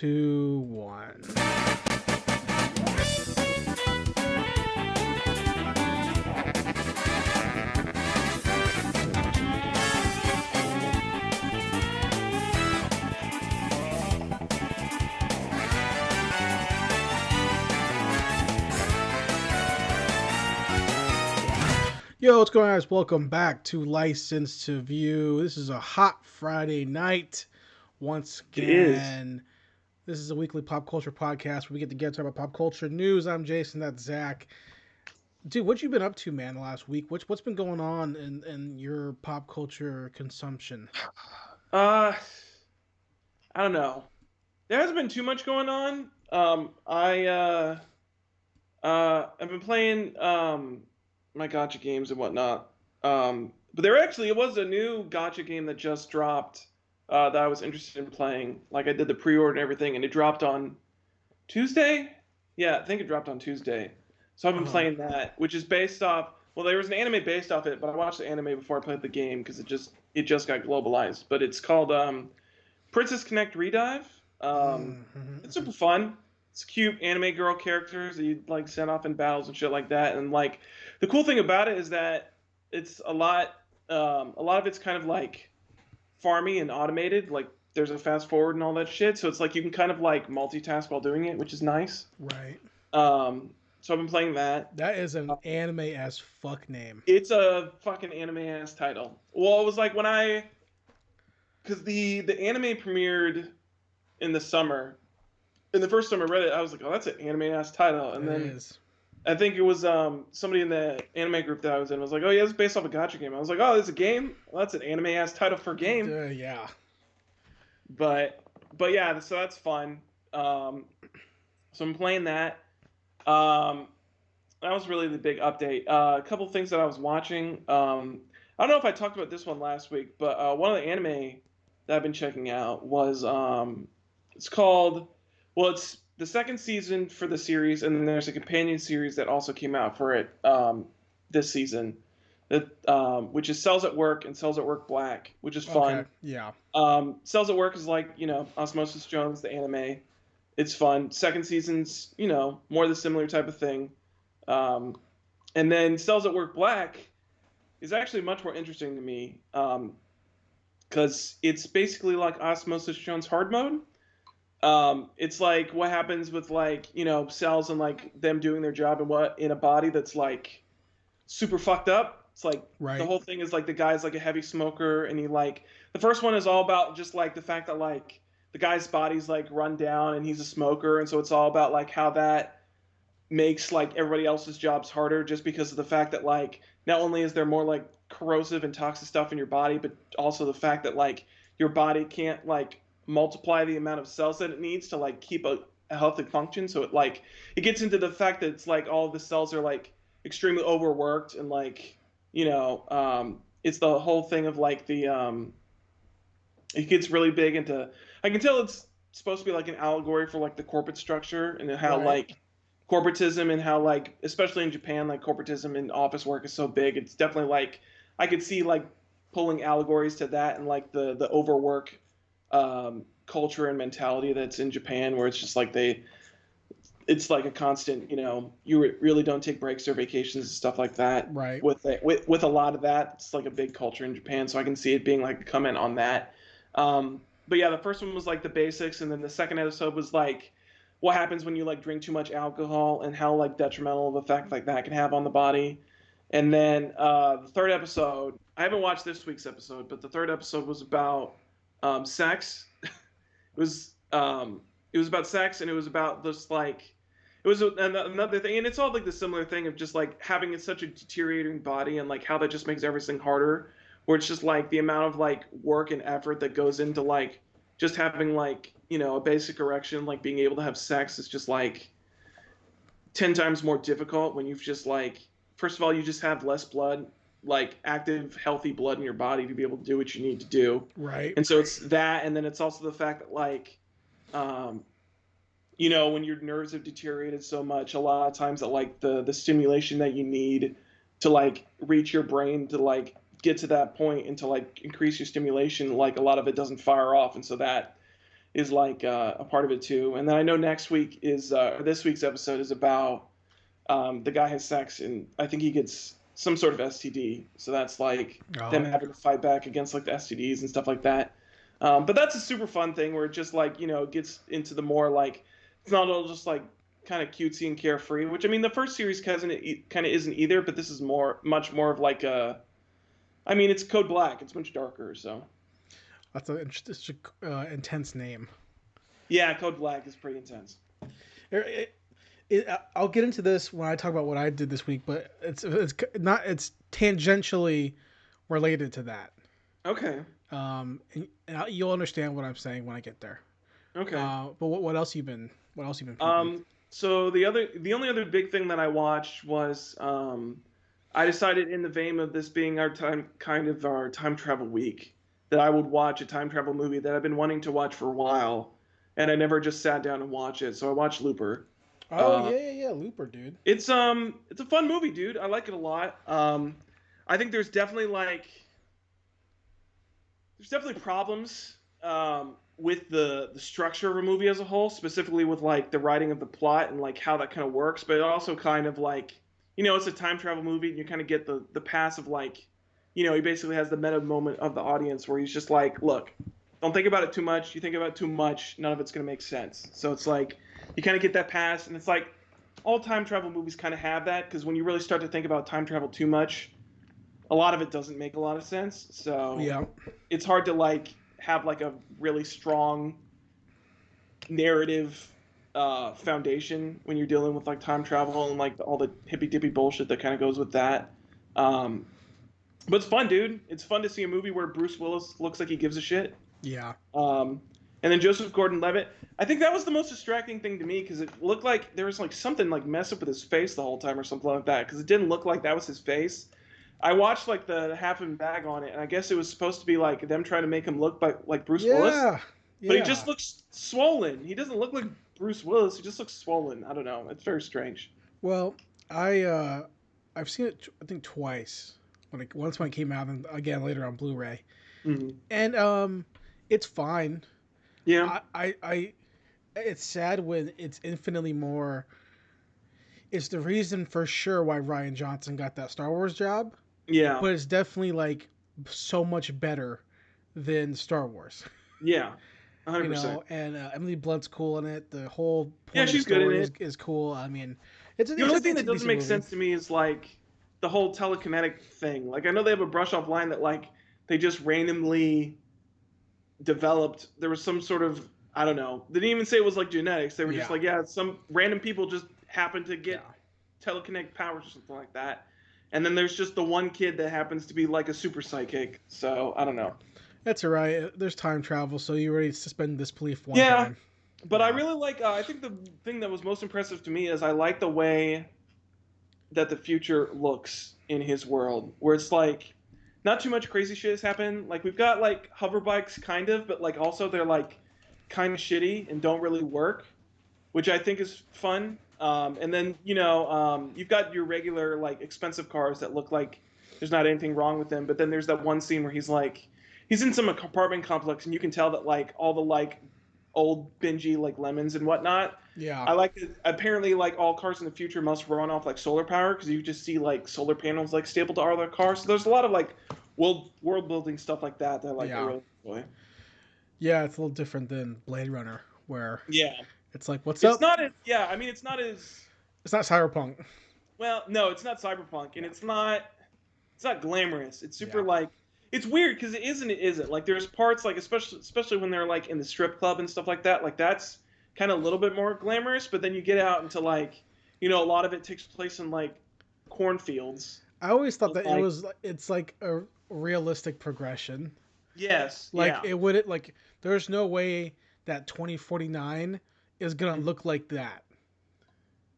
2, 1. Yo, what's going on, guys? Welcome back to License to View. This is a hot Friday night. Once It is. again, this is a weekly pop culture podcast where we get together to talk about pop culture news. I'm Jason, that's Zach. Dude, what you been up to, man, the last week? What's been going on in your pop culture consumption? Uh, I don't know. There hasn't been too much going on. I've been playing my gotcha games and whatnot. But it was a new gotcha game that just dropped that I was interested in playing. Like I did the pre-order and everything, and it dropped on Tuesday. Yeah, I think it dropped on Tuesday. So I've been playing that, which is based off. Well, there was an anime based off it, but I watched the anime before I played the game because it just got globalized. But it's called Princess Connect Redive. It's super fun. It's cute anime girl characters that you like send off in battles and shit like that. And like the cool thing about it is that it's a lot of it's kind of like farmy and automated. Like there's a fast forward and all that shit. So it's like you can kind of like multitask while doing it, which is nice. Right. So I've been playing that. That is an anime as fuck name. It's a fucking anime ass title. Well, it was like because the anime premiered in the summer. In the first time I read it, I was like, oh, that's an anime ass title. And then I think it was somebody in the anime group that I was in was like, oh yeah, it's based off a gotcha game. I was like, oh, it's a game? Well, that's an anime ass title for a game. Yeah. But yeah, so that's fun. So I'm playing that. That was really the big update. A couple things that I was watching. I don't know if I talked about this one last week, but one of the anime that I've been checking out was it's called. Well, it's the second season for the series, and then there's a companion series that also came out for it this season, which is Cells at Work and Cells at Work Black, which is fun. Okay. Yeah. Cells at Work is like Osmosis Jones, the anime. It's fun. Second season's more the similar type of thing, and then Cells at Work Black is actually much more interesting to me because it's basically like Osmosis Jones hard mode. It's like what happens with like cells and like them doing their job and what in a body that's like super fucked up. It's like the whole thing is like the guy's like a heavy smoker and he like the first one is all about just like the fact that like the guy's body's like run down and he's a smoker, and so it's all about like how that makes like everybody else's jobs harder just because of the fact that like not only is there more like corrosive and toxic stuff in your body, but also the fact that like your body can't like multiply the amount of cells that it needs to like keep a healthy function. So it gets into the fact that it's like all of the cells are like extremely overworked and like it's the whole thing of like it gets really big into, I can tell it's supposed to be like an allegory for like the corporate structure and how like corporatism and how like especially in Japan like corporatism and office work is so big. It's definitely like I could see like pulling allegories to that and like the overwork culture and mentality that's in Japan, where it's just like it's like a constant, you really don't take breaks or vacations and stuff like that. Right. With a lot of that, it's like a big culture in Japan, so I can see it being like a comment on that. But yeah, the first one was like the basics, and then the second episode was like what happens when you like drink too much alcohol and how like detrimental of effect like that can have on the body. And then the third episode, I haven't watched this week's episode, but the third episode was about sex. It was about sex, and it was about this like it was another thing, and it's all like the similar thing of just like having such a deteriorating body and like how that just makes everything harder. Where it's just like the amount of like work and effort that goes into like just having like a basic erection, like being able to have sex is just like 10 times more difficult when you've just like first of all you just have less blood, like active healthy blood in your body to be able to do what you need to do. Right. And so it's that, and then it's also the fact that like when your nerves have deteriorated so much, a lot of times that like the stimulation that you need to like reach your brain to like get to that point and to like increase your stimulation, like a lot of it doesn't fire off, and so that is like a part of it too. And then I know next week is or this week's episode is about the guy has sex and I think he gets some sort of STD. So that's like them Oh, having to fight back against like the STDs and stuff like that. But that's a super fun thing where it just like gets into the more like it's not all just like kind of cutesy and carefree. Which I mean the first series kind of isn't either, but this is much more of like a. I mean it's Code Black. It's much darker. So that's an intense name. yeah, Code Black is pretty intense. It, I'll get into this when I talk about what I did this week, but it's tangentially related to that. Okay. You'll understand what I'm saying when I get there. Okay. But what else you been peeping? So the only other big thing that I watched was I decided in the vein of this being our time travel week that I would watch a time travel movie that I've been wanting to watch for a while, and I never just sat down and watched it. So I watched Looper. Oh Uh, yeah, Looper, dude. it's a fun movie, dude. I like it a lot. I think there's definitely problems with the structure of a movie as a whole, specifically with like the writing of the plot and like how that kind of works. But it also kind of like it's a time travel movie, and you kind of get the pass of like he basically has the meta moment of the audience where he's just like, look, don't think about it too much. You think about it too much, none of it's gonna make sense. So it's like you kind of get that pass, and it's like all time travel movies kind of have that because when you really start to think about time travel too much, a lot of it doesn't make a lot of sense. So Yeah, it's hard to like have like a really strong narrative foundation when you're dealing with like time travel and like all the hippy dippy bullshit that kind of goes with that. Um, but it's fun, dude. It's fun to see a movie where Bruce Willis looks like he gives a shit. yeah. Um, and then Joseph Gordon-Levitt. I think that was the most distracting thing to me because it looked like there was like something like messed up with his face the whole time or something like that because it didn't look like that was his face. I watched like the half and bag on it, and I guess it was supposed to be like them trying to make him look like Bruce Willis, Yeah, but he yeah. just looks swollen. He doesn't look like Bruce Willis. He just looks swollen. I don't know. It's very strange. Well, I've seen it I think twice. Once when it came out, and again later on Blu-ray. Hmm. And it's fine. Yeah. I it's sad when it's infinitely more. It's the reason for sure why Ryan Johnson got that Star Wars job, Yeah. but it's definitely like so much better than Star Wars. Yeah. 100%. And Emily Blunt's cool in it. The whole Yeah, point of the she's good in story it. is cool. I mean, it's The only thing it's that a doesn't decent make movie. sense to me is like the whole telekinetic thing. Like I know they have a brush off line that like they just randomly developed. There was some sort of I don't know. They didn't even say it was like genetics. They were just Yeah, like, yeah, some random people just happened to yeah. get telekinetic powers or something like that. And then there's just the one kid that happens to be like a super psychic. So I don't know. That's all right. There's time travel, so you already suspend disbelief one Yeah, time. but I Yeah, really like. I think the thing that was most impressive to me is I like the way that the future looks in his world, where it's like not too much crazy shit has happened. Like we've got like hover bikes, kind of, but like also they're like kind of shitty and don't really work, which I think is fun. And then you've got your regular like expensive cars that look like there's not anything wrong with them, but then there's that one scene where he's in some apartment complex and you can tell that like all the like old dingy like lemons and whatnot. yeah. I like that apparently like all cars in the future must run off like solar power because you just see like solar panels like stapled to all their cars. So there's a lot of like world building stuff like that that like I Yeah, really enjoy. yeah. It's a little different than Blade Runner, where Yeah. it's like, "What's It's up?" not as yeah, I mean it's not as It's not cyberpunk. well, no, it's not cyberpunk and Yeah, it's not glamorous. It's super yeah. like it's weird because it isn't. Like there's parts like especially when they're like in the strip club and stuff like that. Like that's kind of a little bit more glamorous, but then you get out into like a lot of it takes place in like cornfields. I always thought It's that like it's like a realistic progression. yes, Like yeah, it would like there's no way that 2049 is gonna mhm, look like that.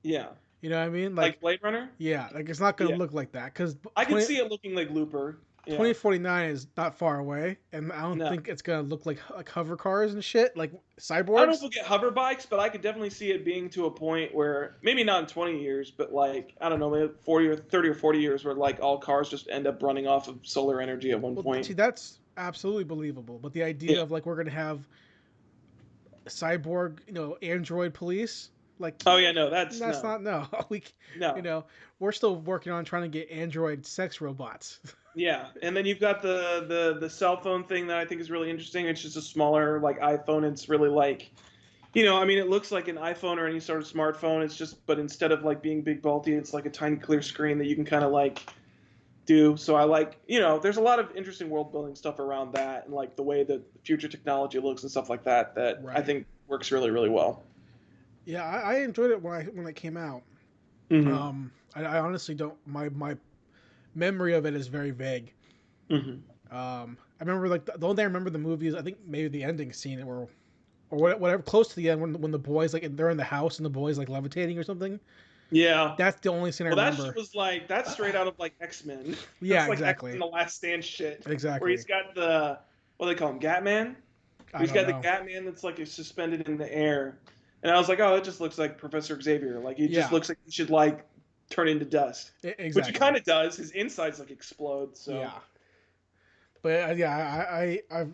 yeah, You know what I mean? like Blade Runner. Yeah, like it's not gonna Yeah, look like that because I could see it looking like Looper. Yeah, 2049 is not far away, and I don't no, think it's gonna look like hover cars and shit, like I don't know if cyborgs. we'll get hover bikes, but I could definitely see it being to a point where maybe not in 20 years, but like I don't know, maybe 40 or 30 or 40 years, where like all cars just end up running off of solar energy at one Well, point. see, that's absolutely believable. But the idea Yeah, of like we're gonna have cyborg, android police. Like, Oh yeah, no, that's that's no, not no. We, you no. know, we're still working on trying to get android sex robots. Yeah, and then you've got the cell phone thing that I think is really interesting. It's just a smaller like iPhone. It's really like, I mean, it looks like an iPhone or any sort of smartphone. It's just, but instead of like being big bulky, it's like a tiny clear screen that you can kind of like do. So I like, there's a lot of interesting world building stuff around that and like the way that future technology looks and stuff like that that I Right. think works really really well. Yeah, I enjoyed it when it came out. Hmm. I honestly don't. My memory of it is very vague. Hmm. I remember like the only thing I remember the movie is I think maybe the ending scene or whatever close to the end when the boys like they're in the house and the boys like levitating or something. Yeah. That's the only scene I Well, that shit remember. was like that's straight out of like X-Men. Yeah, That's like X-Men: exactly, The Last Stand shit, where exactly. he's got the what do they call him, Gatman? Where I he's don't got the know. Gatman that's like suspended in the air, and I was like, oh, that just looks like Professor Xavier. Like he just Yeah, looks like he should like turn into dust, which he exactly. kind of does. His insides like explode. So Yeah, but yeah, I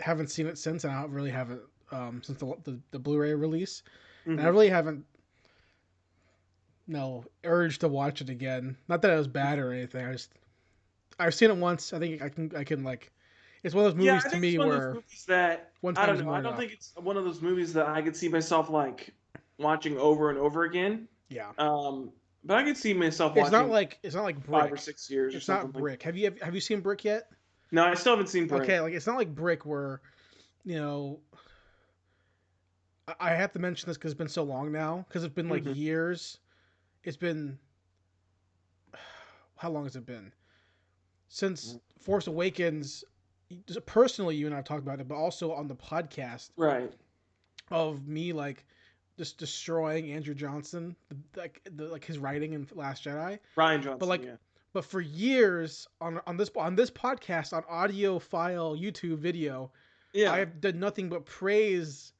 haven't seen it since, and I really haven't since the Blu-ray release, and I hmm. really haven't no urge to watch it again. Not that it was bad or anything. I've seen it once. I think I can like. It's one of those Yeah, movies I to think it's me one of those where movies that one I time don't is know. more I don't enough. think it's one of those movies that I could see myself like watching over and over again. Yeah, But I could see myself watching it's not like 5 or 6 Brick. years or It's something not like Brick. Have you seen Brick yet? that. No, I still haven't seen Brick. Okay, like it's not like Brick where you know I have to mention this because it's been so long now because it's been like Hmm. years. It's been how long has it been since Force Awakens? Personally, you and I have talked about it, but also on the podcast Right. of me like just destroying Andrew Johnson, like his writing in Last Jedi. Ryan But Johnson, like, yeah. but for years on this podcast on audio file YouTube video, I Yeah. have done nothing but praise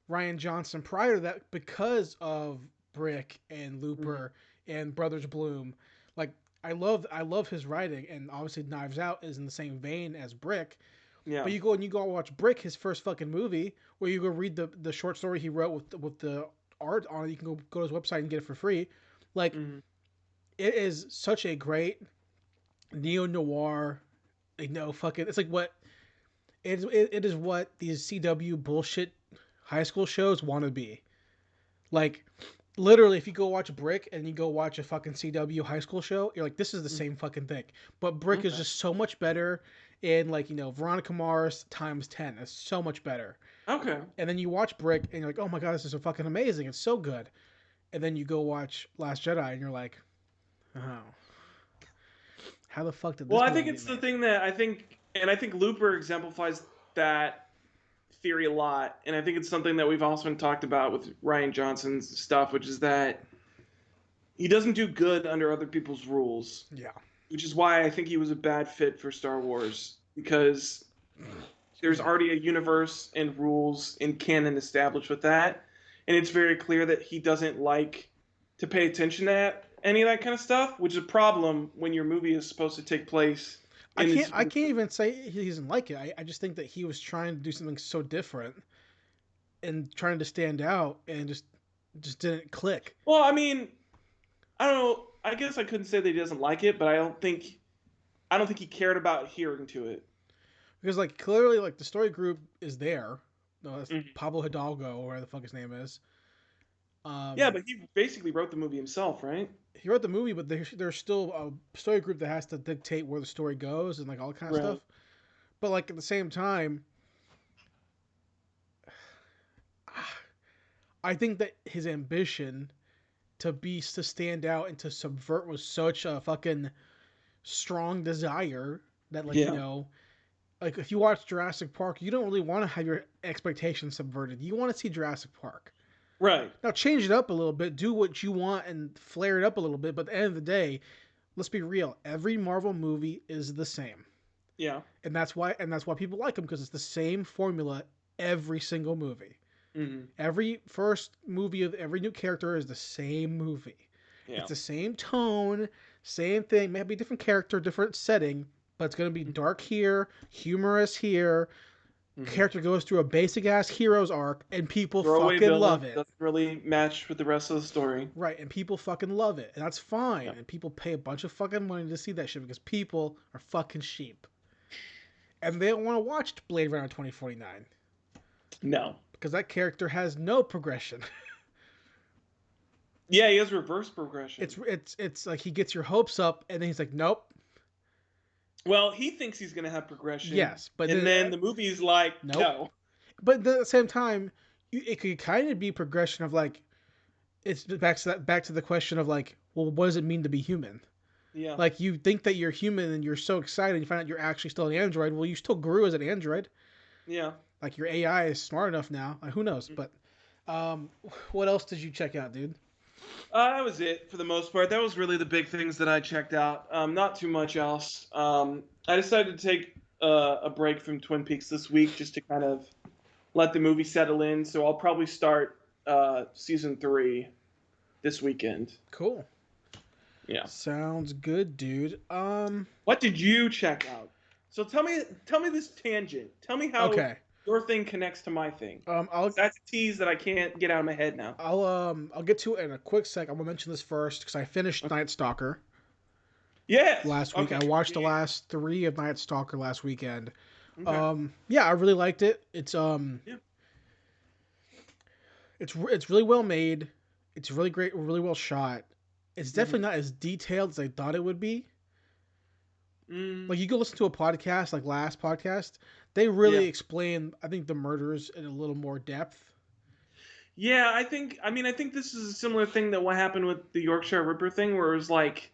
Ryan Johnson prior to that because of Brick and Hmm. Looper and Brothers Bloom. Like I love his writing, and obviously Knives Out is in the same vein as Brick. Yeah. But you go watch Brick, his first fucking movie, where you go read the short story he wrote with the art on it. You can go to his website and get it for free. Like Hmm. it is such a great neo noir. Fucking. It's like what it is what these CW bullshit high school shows want to be. Like literally, if you go watch Brick and you go watch a fucking CW high school show, you're like, this is the same fucking thing. But Brick is Okay. just so much better, and like Veronica Mars times 10. It's so much better. Okay. And then you watch Brick and you're like, oh my god, this is so fucking amazing. It's so good. And then you go watch Last Jedi and you're like, oh, how the fuck did Well, this I movie think get it's the made? thing that I think Looper exemplifies that theory a lot, and I think it's something that we've also talked about with Ryan Johnson's stuff, which is that he doesn't do good under other people's rules, Yeah. which is why I think he was a bad fit for Star Wars because Excuse there's me. already a universe and rules and canon established with that, and it's very clear that he doesn't like to pay attention to any of that kind of stuff, which is a problem when your movie is supposed to take place I in can't this I universe. can't even say he doesn't like it. I just think that he was trying to do something so different and trying to stand out and just didn't click. Well, I mean, I don't know. I guess I couldn't say that he doesn't like it, but I don't think he cared about adhering to it. Because like clearly like the story group is there. No, that's Mhm. Pablo Hidalgo or whatever the fuck his name is. Yeah, Um, but he basically wrote the movie himself, right? he wrote the movie, but there's still a story group that has to dictate where the story goes and like all that kind of Right. stuff. But like at the same time, I think that his ambition to stand out and to subvert was such a fucking strong desire that Yeah. like if you watch Jurassic Park, you don't really want to have your expectations subverted. You want to see Jurassic Park. Right. Now change it up a little bit, do what you want and flare it up a little bit, but at the end of the day, let's be real. Every Marvel movie is the same. Yeah. And that's why people like them because it's the same formula every single movie. Hmm. Every first movie of every new character is the same movie. Yeah. It's the same tone, same thing, maybe different character, different setting, but it's going to be dark here, humorous here, Hmm. Character goes through a basic ass hero's arc, and people Throwaway fucking villain love it. doesn't really match with the rest of the story. Right, and people fucking love it, and that's fine. Yeah. And people pay a bunch of fucking money to see that shit because people are fucking sheep, and they don't want to watch Blade Runner 2049 No. because that character has no progression. Yeah, he has reverse progression. It's like he gets your hopes up, and then he's like, nope, Well, he thinks he's gonna have progression, yes, but and then then the movie's like, nope. no. But at the same time, it could kind of be progression of like it's back to the question of like, well, what does it mean to be human? Yeah. Like you think that you're human and you're so excited, you find out you're actually still an android. Well, you still grew as an android. Yeah. Like your AI is smart enough now. Who knows? But um, what else did you check out, dude? That was it for the most part. That was really the big things that I checked out. Not too much else. I decided to take a break from Twin Peaks this week just to kind of let the movie settle in. So I'll probably start season 3 this weekend. Cool. Yeah. Sounds good, dude. What did you check out? So tell me this tangent. Tell me how Okay. your thing connects to my thing. I'll That's a tease that I can't get out of my head now. I'll get to it in a quick sec. I'm gonna mention this first because I finished Okay. Night Stalker Yes. last week. Okay. I watched the Yeah. last 3 of Night Stalker last weekend. Okay. Yeah, I really liked it. Yeah. It's really well made. It's really great, really well shot. It's Mm-hmm. definitely not as detailed as I thought it would be. Mm, Like you go listen to a podcast, like last podcast, they yeah. really explain I think the murders in a little more depth. Yeah, I think this is a similar thing that what happened with the Yorkshire Ripper thing, where it was like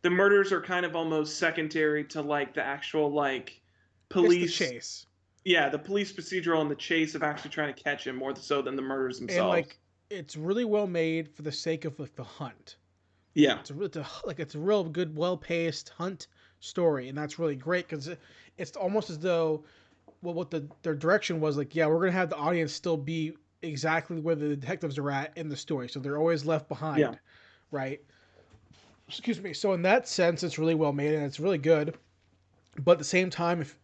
the murders are kind of almost secondary to like the actual like It's the police, chase. yeah, the police procedural and the chase of actually trying to catch him more so than the murders And themselves. like it's really well made for the sake of like the hunt. Yeah, It's a real good, well paced hunt story, and that's really great because it's almost as though what their direction was like. Yeah, we're gonna have the audience still be exactly where the detectives are at in the story, so they're always left yeah, behind, right? Excuse me. So in that sense, it's really well made and it's really good. But at the same time, if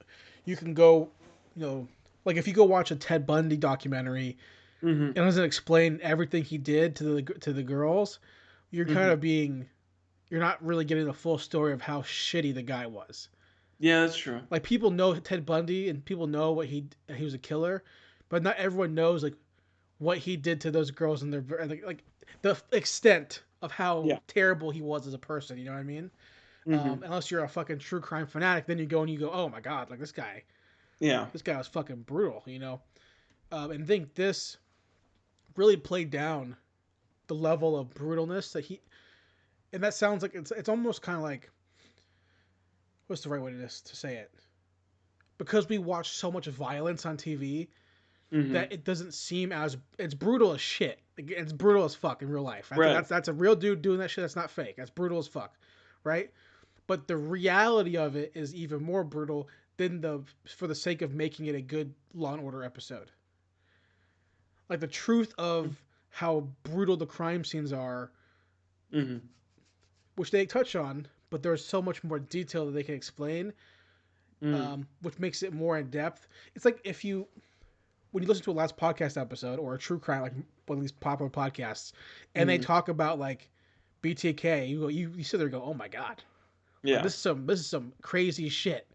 you can go, you know, like if you go watch a Ted Bundy documentary, mm-hmm, it doesn't explain everything he did to the girls. You're kind mm-hmm. of being you're not really getting the full story of how shitty the guy was. Yeah, that's true. Like people know Ted Bundy and people know what he was a killer, but not everyone knows like what he did to those girls and their like the extent of how Yeah, terrible he was as a person. You know what I mean? mm-hmm, Unless you're a fucking true crime fanatic, then you go and you go, oh my god, like yeah, this guy was fucking brutal. You know, and I think this really played down the level of brutalness that he. And that sounds like it's almost kind of like what's the right way to say it? Because we watch so much violence on TV mm-hmm. that it doesn't seem as it's brutal as shit. It's brutal as fuck in real life. Right. That's a real dude doing that shit. That's not fake. That's brutal as fuck, right? But the reality of it is even more brutal than the for the sake of making it a good Law and Order episode. Like the truth of how brutal the crime scenes are, Mm-hmm. which they touch on, but there's so much more detail that they can explain, Mm-hmm. which makes it more in depth. It's like if you when you listen to a last podcast episode or a true crime, like one of these popular podcasts, and they Mm-hmm. talk about like BTK, you sit there and go, oh my god, like Yeah. this is some crazy shit,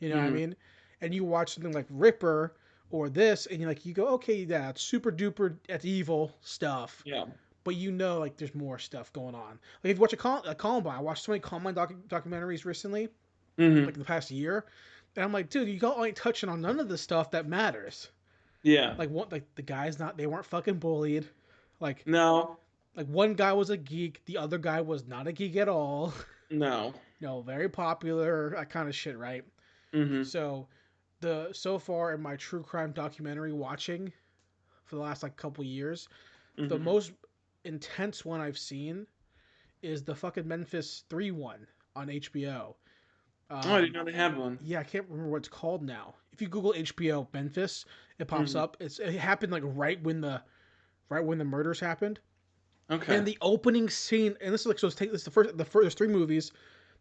you know what I Mm-hmm. mean? And you watch something like Ripper or this, and you go, okay, yeah, it's super duper, it's evil stuff, Yeah. but you know, like there's more stuff going on. Like if you watch a Columbine, I watched so many Columbine documentaries recently, like Mm-hmm. in the past year, and I'm like, dude, you ain't touching on none of the stuff that matters. Yeah. Like the guys not they weren't fucking bullied. Like No. like one guy was a geek, the other guy was not a geek at all. No. Very popular, that kind of shit, right? Mm-hmm. So the so far in my true crime documentary watching for the last like couple years, the Mm-hmm. most intense one I've seen is the fucking Memphis 3 one on HBO. Oh, I didn't Um, know they had one. yeah, I can't remember what it's called now. If you Google HBO Memphis, it pops Mm-hmm. up. It happened like right when the murders happened. Okay. And the opening scene, and this is like this is the first there's 3 movies.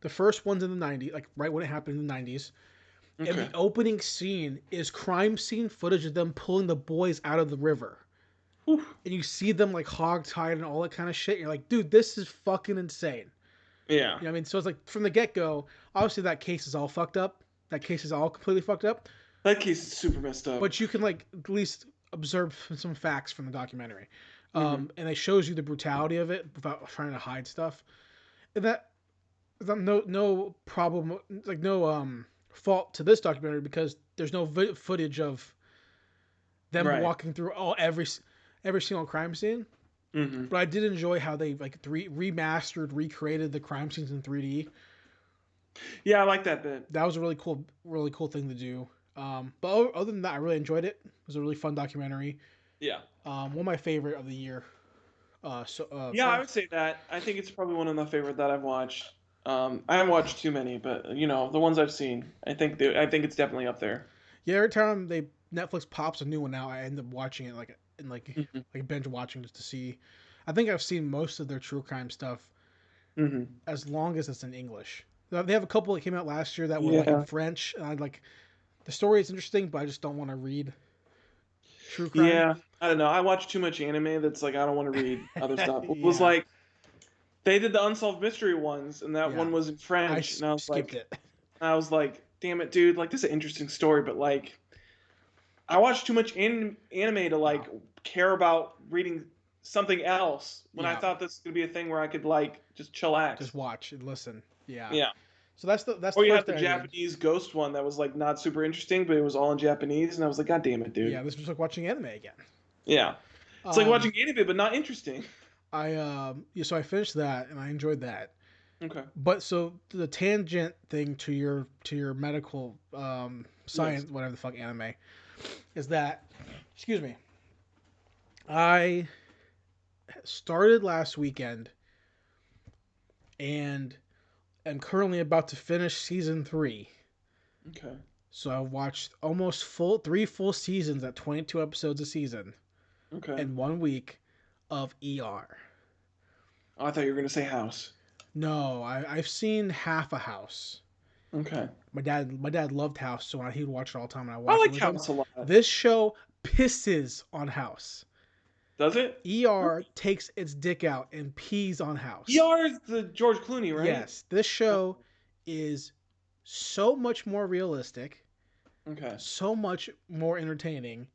The first one's in the '90s, like right when it happened in the '90s. And Okay. the opening scene is crime scene footage of them pulling the boys out of the river. Whew. And you see them like hog tied and all that kind of shit. You're like, dude, this is fucking insane. Yeah. You know what I mean? So it's like from the get go, obviously that case is all fucked up. That case is all completely fucked up. That case is super messed up. But you can like at least observe some facts from the documentary. Mm-hmm. And it shows you the brutality of it without trying to hide stuff. And that no problem, like no fault to this documentary because there's no footage of them Right. walking through every single crime scene. Mm-hmm. But I did enjoy how they like remastered, recreated the crime scenes in 3D. Yeah, I like that bit. That was a really cool thing to do. But other than that, I really enjoyed it. It was a really fun documentary. Yeah. One of my favorite of the year. Yeah, I would say that. I think it's probably one of my favorite that I've watched. I haven't watched too many, but the ones I've seen, I think it's definitely up there. Yeah, every time Netflix pops a new one out, I end up watching it Mm-hmm. like binge watching just to see. I think I've seen most of their true crime stuff Mm-hmm. as long as it's in English. They have a couple that came out last year that were like in Yeah. French, and I like the story is interesting, but I just don't want to read true crime. Yeah. I don't know. I watch too much anime that's like I don't want to read other stuff. It was Yeah, like they did the unsolved mystery ones, and that yeah. one was in French, and Skipped it. I was like, damn it, dude! Like this is an interesting story, but like I watch too much anime to like Wow. care about reading something else when I Yeah, thought this was gonna be a thing where I could like just chillax. just watch and listen. Yeah. Yeah. So that's the Or you first had the thing I did. Japanese ghost one that was like not super interesting, but it was all in Japanese, and I was like, God damn it, dude. Yeah, this was like watching anime again. Yeah. It's like Um, watching anime, but not interesting. yeah, so I finished that and I enjoyed that. Okay. But so the tangent thing to your medical Yes. science whatever the fuck anime is that excuse me. I started last weekend and am currently about to finish season 3. Okay. So I've watched almost full 3 full seasons at 22 episodes a season Okay. in 1 week of ER. Oh, I thought you were gonna say House. No, I've seen half a House. Okay. My dad loved House, so he would watch it all the time, and I I watched it like with him. House a lot. This show pisses on House. Does it? ER takes its dick out and pees on House. ER is the George Clooney, right? Yes, this show is so much more realistic, Okay. so much more entertaining,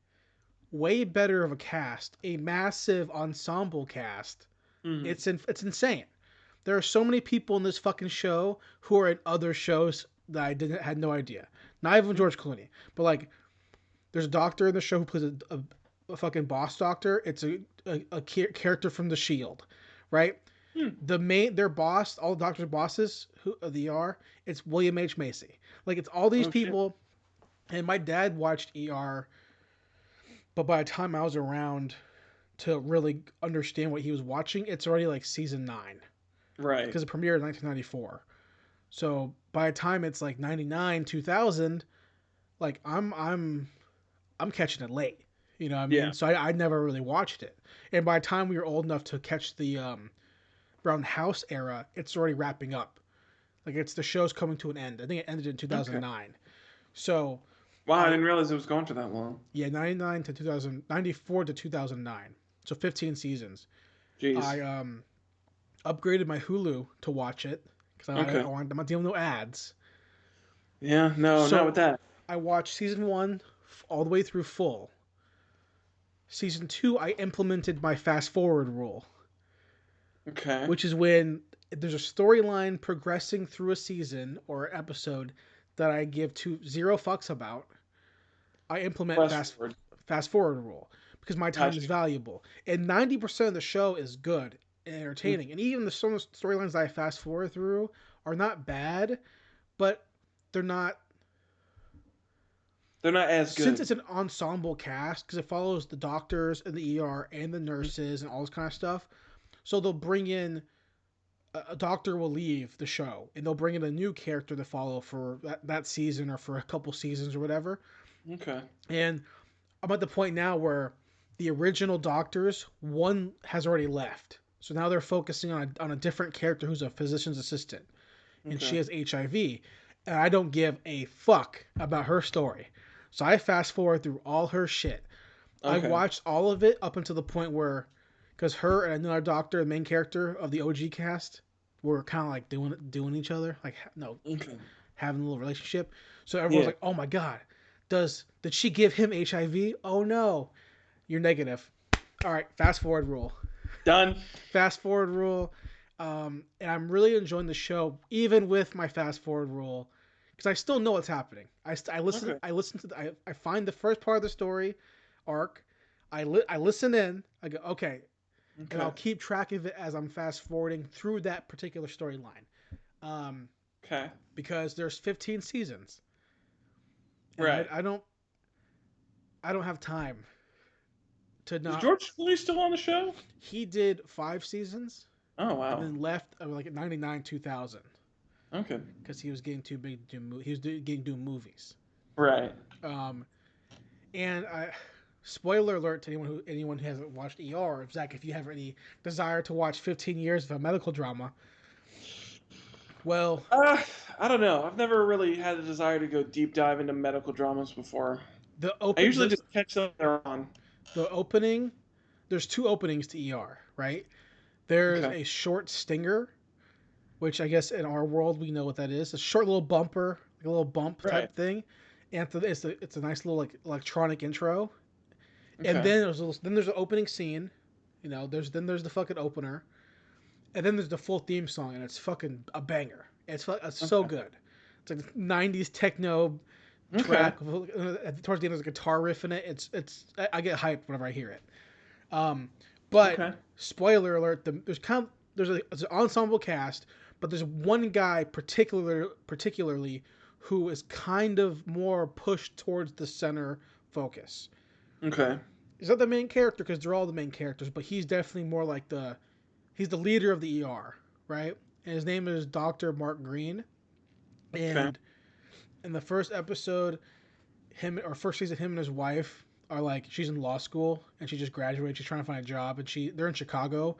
way better of a cast, a massive ensemble cast. Mm-hmm. It's insane. There are so many people in this fucking show who are in other shows that I didn't had no idea. Not even George Clooney, but like there's a doctor in the show who plays a fucking boss doctor. It's a character from The Shield, right? Hmm. Their boss, all the doctors' bosses who the ER, it's William H Macy. Like it's all these Oh shit. people. And my dad watched ER, but by the time I was around to really understand what he was watching, it's already like season 9 Right. because it premiered in 1994. So by the time it's like 99, 2000, like I'm catching it late. You know what I mean? Yeah. So I never really watched it. And by the time we were old enough to catch the Brown House era, it's already wrapping up. Like it's the show's coming to an end. I think it ended in Okay. 2009. So Wow, I I didn't realize it was going for that long. yeah, 99 to 2000, 94 to 2009. So 15 seasons. Jeez. I upgraded my Hulu to watch it because Okay. I'm not dealing with no ads. Yeah. No, not with So that. I watched season 1 all the way through full. Season 2, I implemented my fast forward rule, Okay. which is when there's a storyline progressing through a season or episode that I give zero fucks about. I implement Fast forward. fast forward rule because my time is Gotcha. valuable. And 90% of the show is good and entertaining. And even some of the storylines that I fast forward through are not bad, but they're not They're not as since good. it's an ensemble cast because it follows the doctors and the ER and the nurses and all this kind of stuff. So they'll bring in a doctor will leave the show and they'll bring in a new character to follow for that season or for a couple seasons or whatever. Okay. And I'm at the point now where the original doctors, one has already left. So now they're focusing on a different character who's a physician's assistant, and she Okay. has HIV. and I don't give a fuck about her story. So I fast forward through all her shit. I Okay. watched all of it up until the point where, because her and another doctor, the main character of the OG cast, were kind of like doing each other, like no, Okay. having a little relationship. So everyone's Yeah. like, "Oh my god, did she give him HIV? Oh no, you're negative." All right, fast forward rule. Done. Fast forward rule. And I'm really enjoying the show, even with my fast forward rule, because I still know what's happening. I listen. Okay. I listen to. I find the first part of the story arc. I listen in. I go okay, and Okay. I'll keep track of it as I'm fast forwarding through that particular storyline. Um, Okay. because there's 15 seasons, and Right. I don't have time to Is not. George Clooney still on the show? He did 5 seasons Oh and wow. then left like 99 2000 Okay. because he was getting too big to do. He was getting doing movies. Right. Um, and I, spoiler alert to anyone who hasn't watched ER. Zach, if you have any desire to watch 15 years of a medical drama, well, Uh, I don't know. I've never really had a desire to go deep dive into medical dramas before. the I open usually the, just catch them they're on. the opening. There's two openings to ER, right? There's Okay. a short stinger, which I guess in our world we know what that is. A short little bumper, like a little bump Right. type thing, and it's a nice little like electronic intro. And Okay. then there's an opening scene, there's the fucking opener, and then there's the full theme song, and it's fucking a banger. It's so Okay. good. It's like 90s techno Okay. track. Towards the end, there's a guitar riff in it. I get hyped whenever I hear it. Um, but Okay. spoiler alert: there's an ensemble cast, but there's one guy particularly who is kind of more pushed towards the center focus. Okay. He's not the main character because they're all the main characters, but he's definitely more like he's the leader of the ER, right? And his name is Dr. Mark Green. Okay. And in the first episode, first season, him and his wife are like, she's in law school and she just graduated. She's trying to find a job, and they're in Chicago,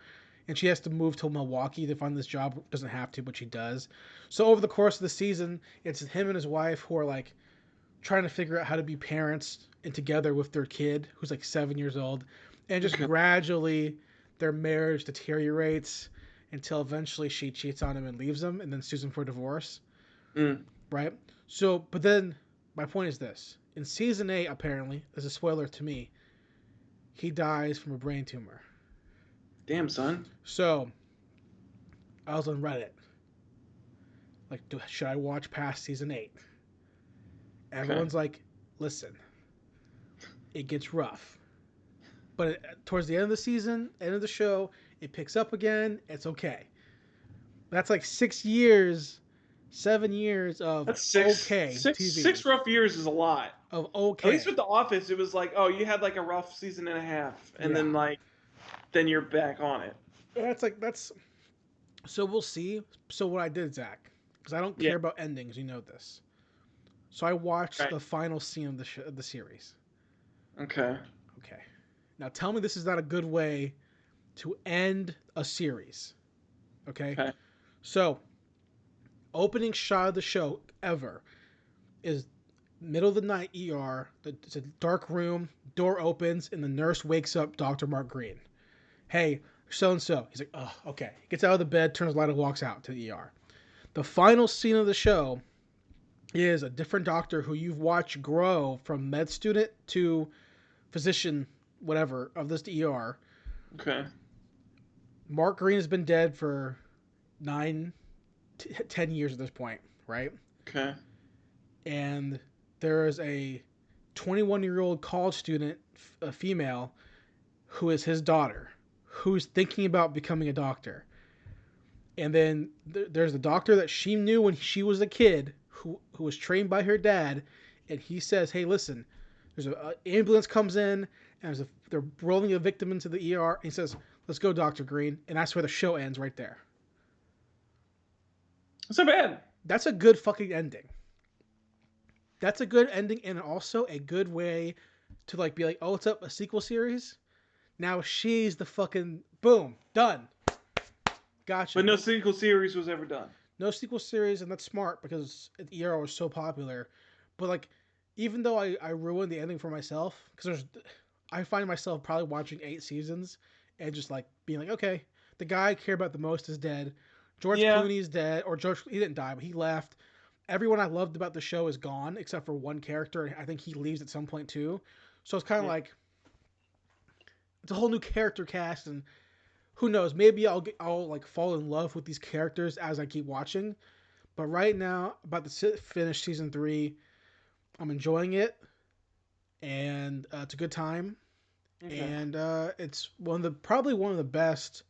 and she has to move to Milwaukee to find this job. Doesn't have to, but she does. So over the course of the season, it's him and his wife who are like trying to figure out how to be parents and together with their kid who's like 7 years old, and just Okay. gradually their marriage deteriorates until eventually she cheats on him and leaves him and then sues him for divorce, Mm. right? So but then my point is this: in season 8, apparently, as a spoiler to me, he dies from a brain tumor. Damn, son. So I was on Reddit like, should I watch past season 8? Okay. Everyone's like, listen, it gets rough. But towards the end of the season, end of the show, it picks up again. It's okay. That's like 6 years, 7 years of That's six, okay six, TV. six rough years is a lot. Of At least okay. with The Office, it was like, oh, you had like a rough season and a half, and Yeah. then you're back on it. That's so we'll see. So what I did, Zach, because I don't Yeah. care about endings, you know this. So I watched Right. the final scene of of the series. Okay. Okay. Now tell me this is not a good way to end a series. Okay. Okay. So opening shot of the show ever is middle of the night ER. It's a dark room. Door opens and the nurse wakes up Dr. Mark Green. Hey, so and so. He's like, oh, okay. He gets out of the bed, turns the light, and walks out to the ER. The final scene of the show is a different doctor who you've watched grow from med student to physician, whatever, of this ER. Okay. Mark Green has been dead for 10 years at this point, right? Okay. And there is a 21-year-old college student, a female, who is his daughter, who's thinking about becoming a doctor. And then there's the doctor that she knew when she was a kid, who was trained by her dad, and he says, "Hey, listen, there's an ambulance comes in, and they're rolling a victim into the ER." And he says, "Let's go, Doctor Green," and that's where the show ends right there. It's not bad. That's a good fucking ending. That's a good ending, and also a good way to like be like, "Oh, it's up a sequel series." Now she's the fucking boom done. Gotcha. But no sequel series was ever done. No sequel series, and that's smart because ER was so popular. But like, even though I ruined the ending for myself, because I find myself probably watching 8 seasons and just like being like, okay, the guy I care about the most is dead. George Yeah. Clooney's dead, or George he didn't die, but he left. Everyone I loved about the show is gone except for one character, and I think he leaves at some point too. So it's kind of Yeah. like it's a whole new character cast, and who knows? Maybe I'll like fall in love with these characters as I keep watching. But right now, about to finish season 3. I'm enjoying it, and it's a good time. Okay. And it's probably one of the best.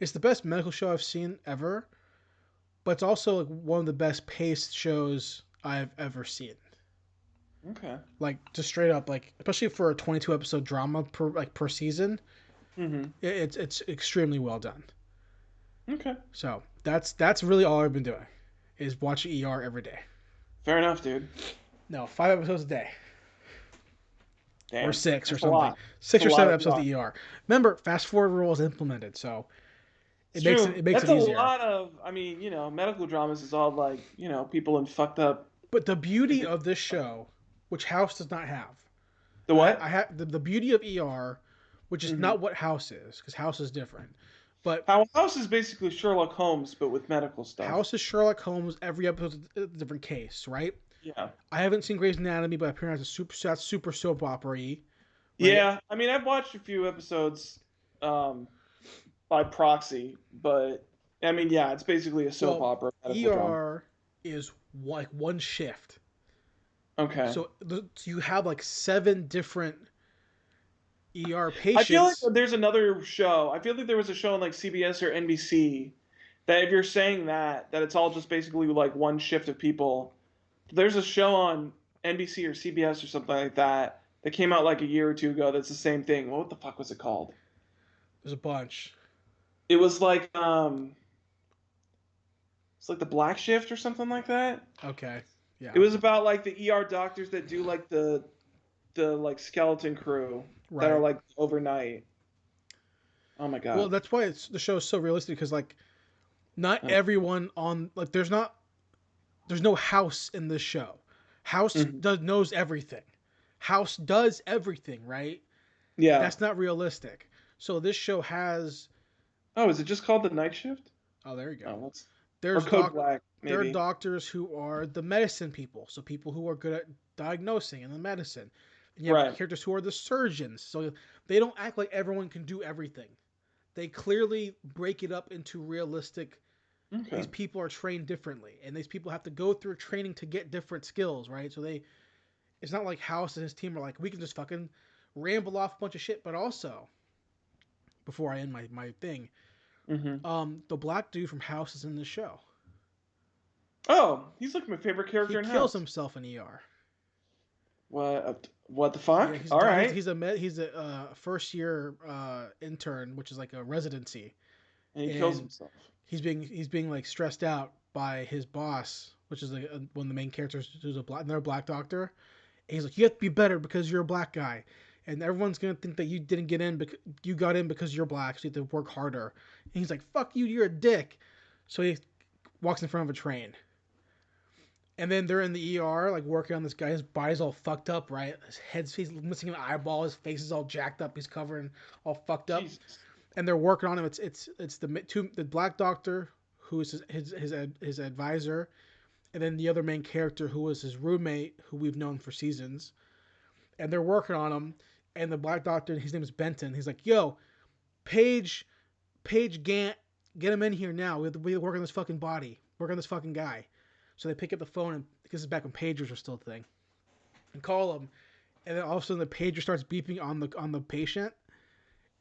It's the best medical show I've seen ever, but it's also like one of the best paced shows I've ever seen. Okay. Like just straight up, like especially for a 22 episode drama per season, Mm-hmm. it's extremely well done. Okay. So that's really all I've been doing, is watching ER every day. Fair enough, dude. No, 5 episodes a day. Or Damn. six or That's a something. lot. That's Six a or lot seven of episodes of ER. ER. Remember, fast forward rule is implemented, so It's it true. makes That's it a easier. lot of. I mean, medical dramas is all like, people in fucked up But the beauty conditions. of this show, which House does not have, The I what? have the beauty of ER, which is Mm-hmm. not what House is, because House is different. But House is basically Sherlock Holmes, but with medical stuff. House is Sherlock Holmes. Every episode is a different case, right? Yeah. I haven't seen Grey's Anatomy, but apparently that's super soap opera-y, right? Yeah. I mean, I've watched a few episodes um, by proxy, but I mean, yeah, it's basically a soap Well, opera medical drama. ER is like one shift. Okay. So you have like 7 different ER I feel like patients. there's another show. I feel like there was a show on like CBS or NBC that if you're saying that it's all just basically like one shift of people. There's a show on NBC or CBS or something like that came out like a year or two ago that's the same thing. What the fuck was it called? There's a bunch. It was like it's like the Black Shift or something like that. Okay. It Yeah. was about like the ER doctors that do like the like skeleton crew that are Right. like overnight. Oh my Well, god. that's why the show is so realistic, because like not everyone on like there's no House in this show. House Mhm. knows everything. House does everything, right? Yeah. That's not realistic. So this show has Oh, is it just called the Night Shift? oh there you go. Oh, what's or There's Code Black there are maybe? doctors who are the medicine people, so people who are good at diagnosing and the medicine. And you have Right. characters who are the surgeons, so they don't act like everyone can do everything. They clearly break it up into realistic. These Okay. people are trained differently, and these people have to go through training to get different skills, right? So it's not like House and his team are like, we can just fucking ramble off a bunch of shit. But also, before I end my thing, Hmm. the black dude from House is in the show. Oh, he's like my favorite He character in kills House. himself in ER. What the Yeah, fuck? All right. he's a first year intern, which is like a residency, And he kills and himself. he's being like stressed out by his boss, which is like one of the main characters, who's another black doctor. And he's like, you have to be better because you're a black guy, and everyone's gonna think that you didn't get in because you got in because you're black, so you have to work harder. And he's like, fuck you, you're a dick. So he walks in front of a train. And then they're in the ER, like working on this guy. His body's all fucked up, right? He's missing an eyeball. His face is all jacked up. He's covered and all fucked up. Jesus. And they're working on him. It's the black doctor who is his advisor, and then the other main character who was his roommate, who we've known for seasons. And they're working on him. And the black doctor, his name is Benton. He's like, "Yo, Paige Gant, get him in here now. We have to work on this fucking body. Work on this fucking guy." So they pick up the phone, and this is back when pagers were still a thing, and call him. And then all of a sudden the pager starts beeping on the patient,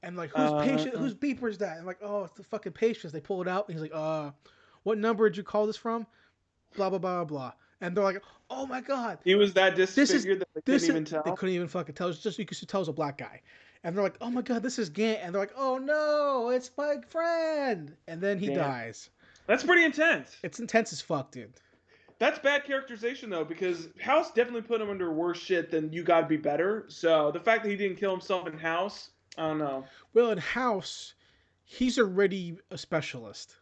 and like, who's Uh, patient? Whose beeper is that? And like, oh, it's the fucking patient. They pull it out, and he's like, what number did you call this from? Blah blah blah blah. And they're like, oh my god, he was that this is disfigured that they couldn't this is. even They tell. couldn't even fucking tell. It's just you could tell it was a black guy. And they're like, oh my god, this is Gant. And they're like, oh no, it's my friend. And then he Damn. dies. That's pretty intense. It's intense as fuck, dude. That's bad characterization though, because House definitely put him under worse shit than You Gotta Be Better. So the fact that he didn't kill himself in House, I don't know. Well, in House, he's already a specialist.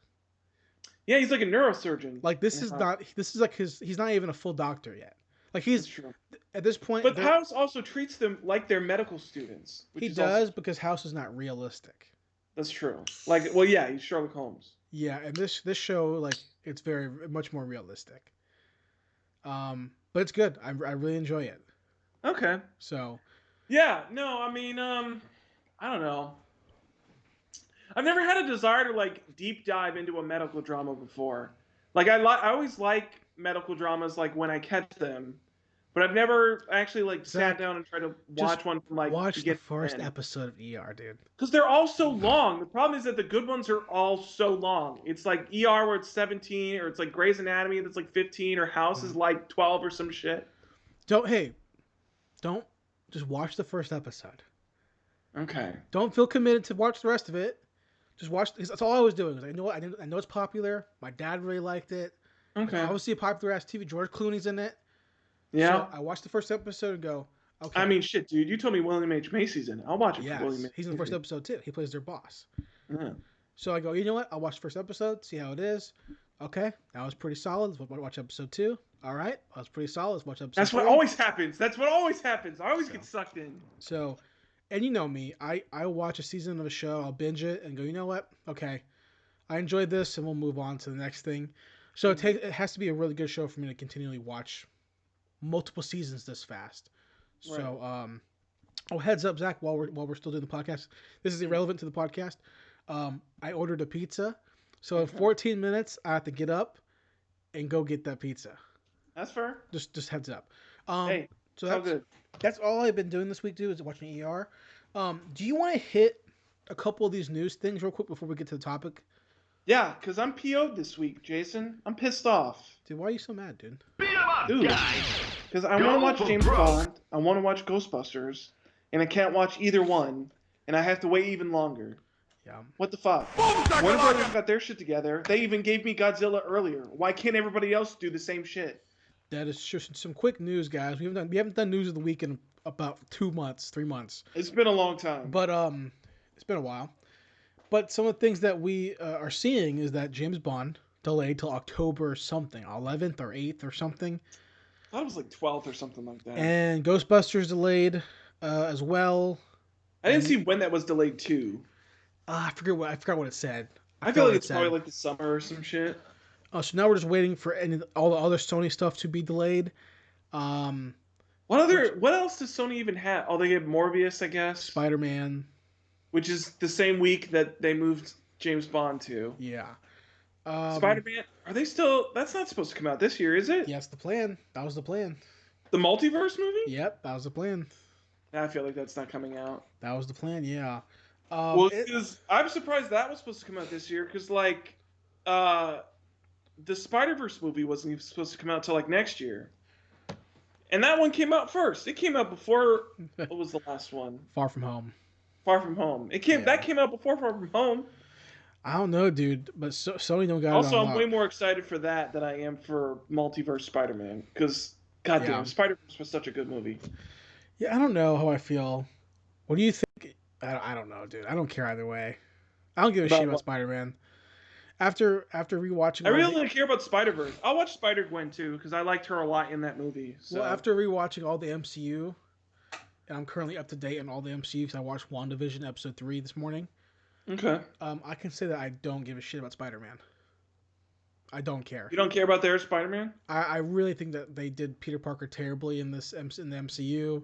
Yeah, he's like a neurosurgeon. Like this is not. This is like his. He's not even a full doctor yet. Like he's That's true. at this point. But House also treats them like they're medical students, He which is also does because House is not realistic. that's true. Like, well, yeah, he's Sherlock Holmes. Yeah, and this show like it's very much more realistic. But it's good. I really enjoy it. Okay. So Yeah. No, I mean, I don't know. I've never had a desire to like deep dive into a medical drama before. Like I always like medical dramas like when I catch them, but I've never actually like sat Zach, down and tried to just watch one from like watch the beginning first to end. episode of ER, dude. Because they're all so long. The problem is that the good ones are all so long. It's like ER where it's 17, or it's like Grey's Anatomy that's like 15, or House is like 12 or some shit. Don't just watch the first episode. Okay. Don't feel committed to watch the rest of it. Just watch. That's all I was doing. I know it's popular. My dad really liked it. Okay. Obviously, a popular ass TV. George Clooney's in it. Yeah. So I watched the first episode and go, okay. I mean, shit, dude. You told me William H. Macy's in it. I'll watch it for William H. He's in the first episode too. He plays their boss. Yeah. So I go, you know what? I'll watch the first episode, see how it is. Okay, that was pretty solid. Let's watch episode 2. All right, that was pretty solid. Let's watch episode. That's 3. what always happens. That's what always happens. I always get sucked in. So, and you know me, I watch a season of a show, I'll binge it and go, you know what? Okay, I enjoyed this, and we'll move on to the next thing. So it has to be a really good show for me to continually watch multiple seasons this fast. Right. So, oh, heads up, Zach, while we're still doing the podcast, this is irrelevant to the podcast. I ordered a pizza, so in 14 minutes I have to get up and go get that pizza. That's fair. Just heads up. Hey, so that's all I've been doing this week, dude, is watching ER. Do you want to hit a couple of these news things real quick before we get to the topic? Yeah, because I'm PO'd this week, Jason. I'm pissed off. Dude, why are you so mad, dude? Dude, because I want to watch James Bond, I want to watch Ghostbusters, and I can't watch either one, and I have to wait even longer. Yeah. What the fuck? Warner Brothers got their shit together. They even gave me Godzilla earlier. Why can't everybody else do the same shit? That is just some quick news, guys. We haven't done news of the week in about 2 months, 3 months. It's been a long time. But it's been a while. But some of the things that we are seeing is that James Bond delayed till October something, 11th or 8th or something. I thought it was like 12th or something like that. And Ghostbusters delayed as well. I didn't see when that was delayed to. I forgot what it said. I feel like it's probably like the summer or some shit. So now we're just waiting for all the other Sony stuff to be delayed. What else does Sony even have? Oh, they have Morbius, I guess. Spider-Man. Which is the same week that they moved James Bond to. Yeah. Spider-Man, are they still... That's not supposed to come out this year, is it? Yes, the plan. That was the plan. The multiverse movie? Yep, that was the plan. I feel like that's not coming out. That was the plan, yeah. I'm surprised that was supposed to come out this year, because, like, the Spider-Verse movie wasn't even supposed to come out until, like, next year. And that one came out first. It came out before... What was the last one? Far From Home. Far From Home. That came out before Far From Home. I don't know, dude, but Sony don't got also, it on I'm way more excited for that than I am for Multiverse Spider-Man, because, goddamn, Spider-Verse was such a good movie. Yeah, I don't know how I feel. What do you think? I don't know, dude. I don't care either way. I don't give a shit about Spider-Man. After rewatching, I really don't care about Spider-Verse. I'll watch Spider-Gwen too, because I liked her a lot in that movie. So. Well, after rewatching all the MCU, and I'm currently up to date on all the MCU because I watched WandaVision episode 3 this morning. Okay. I can say that I don't give a shit about Spider-Man. I don't care. You don't care about their Spider-Man? I really think that they did Peter Parker terribly in the MCU.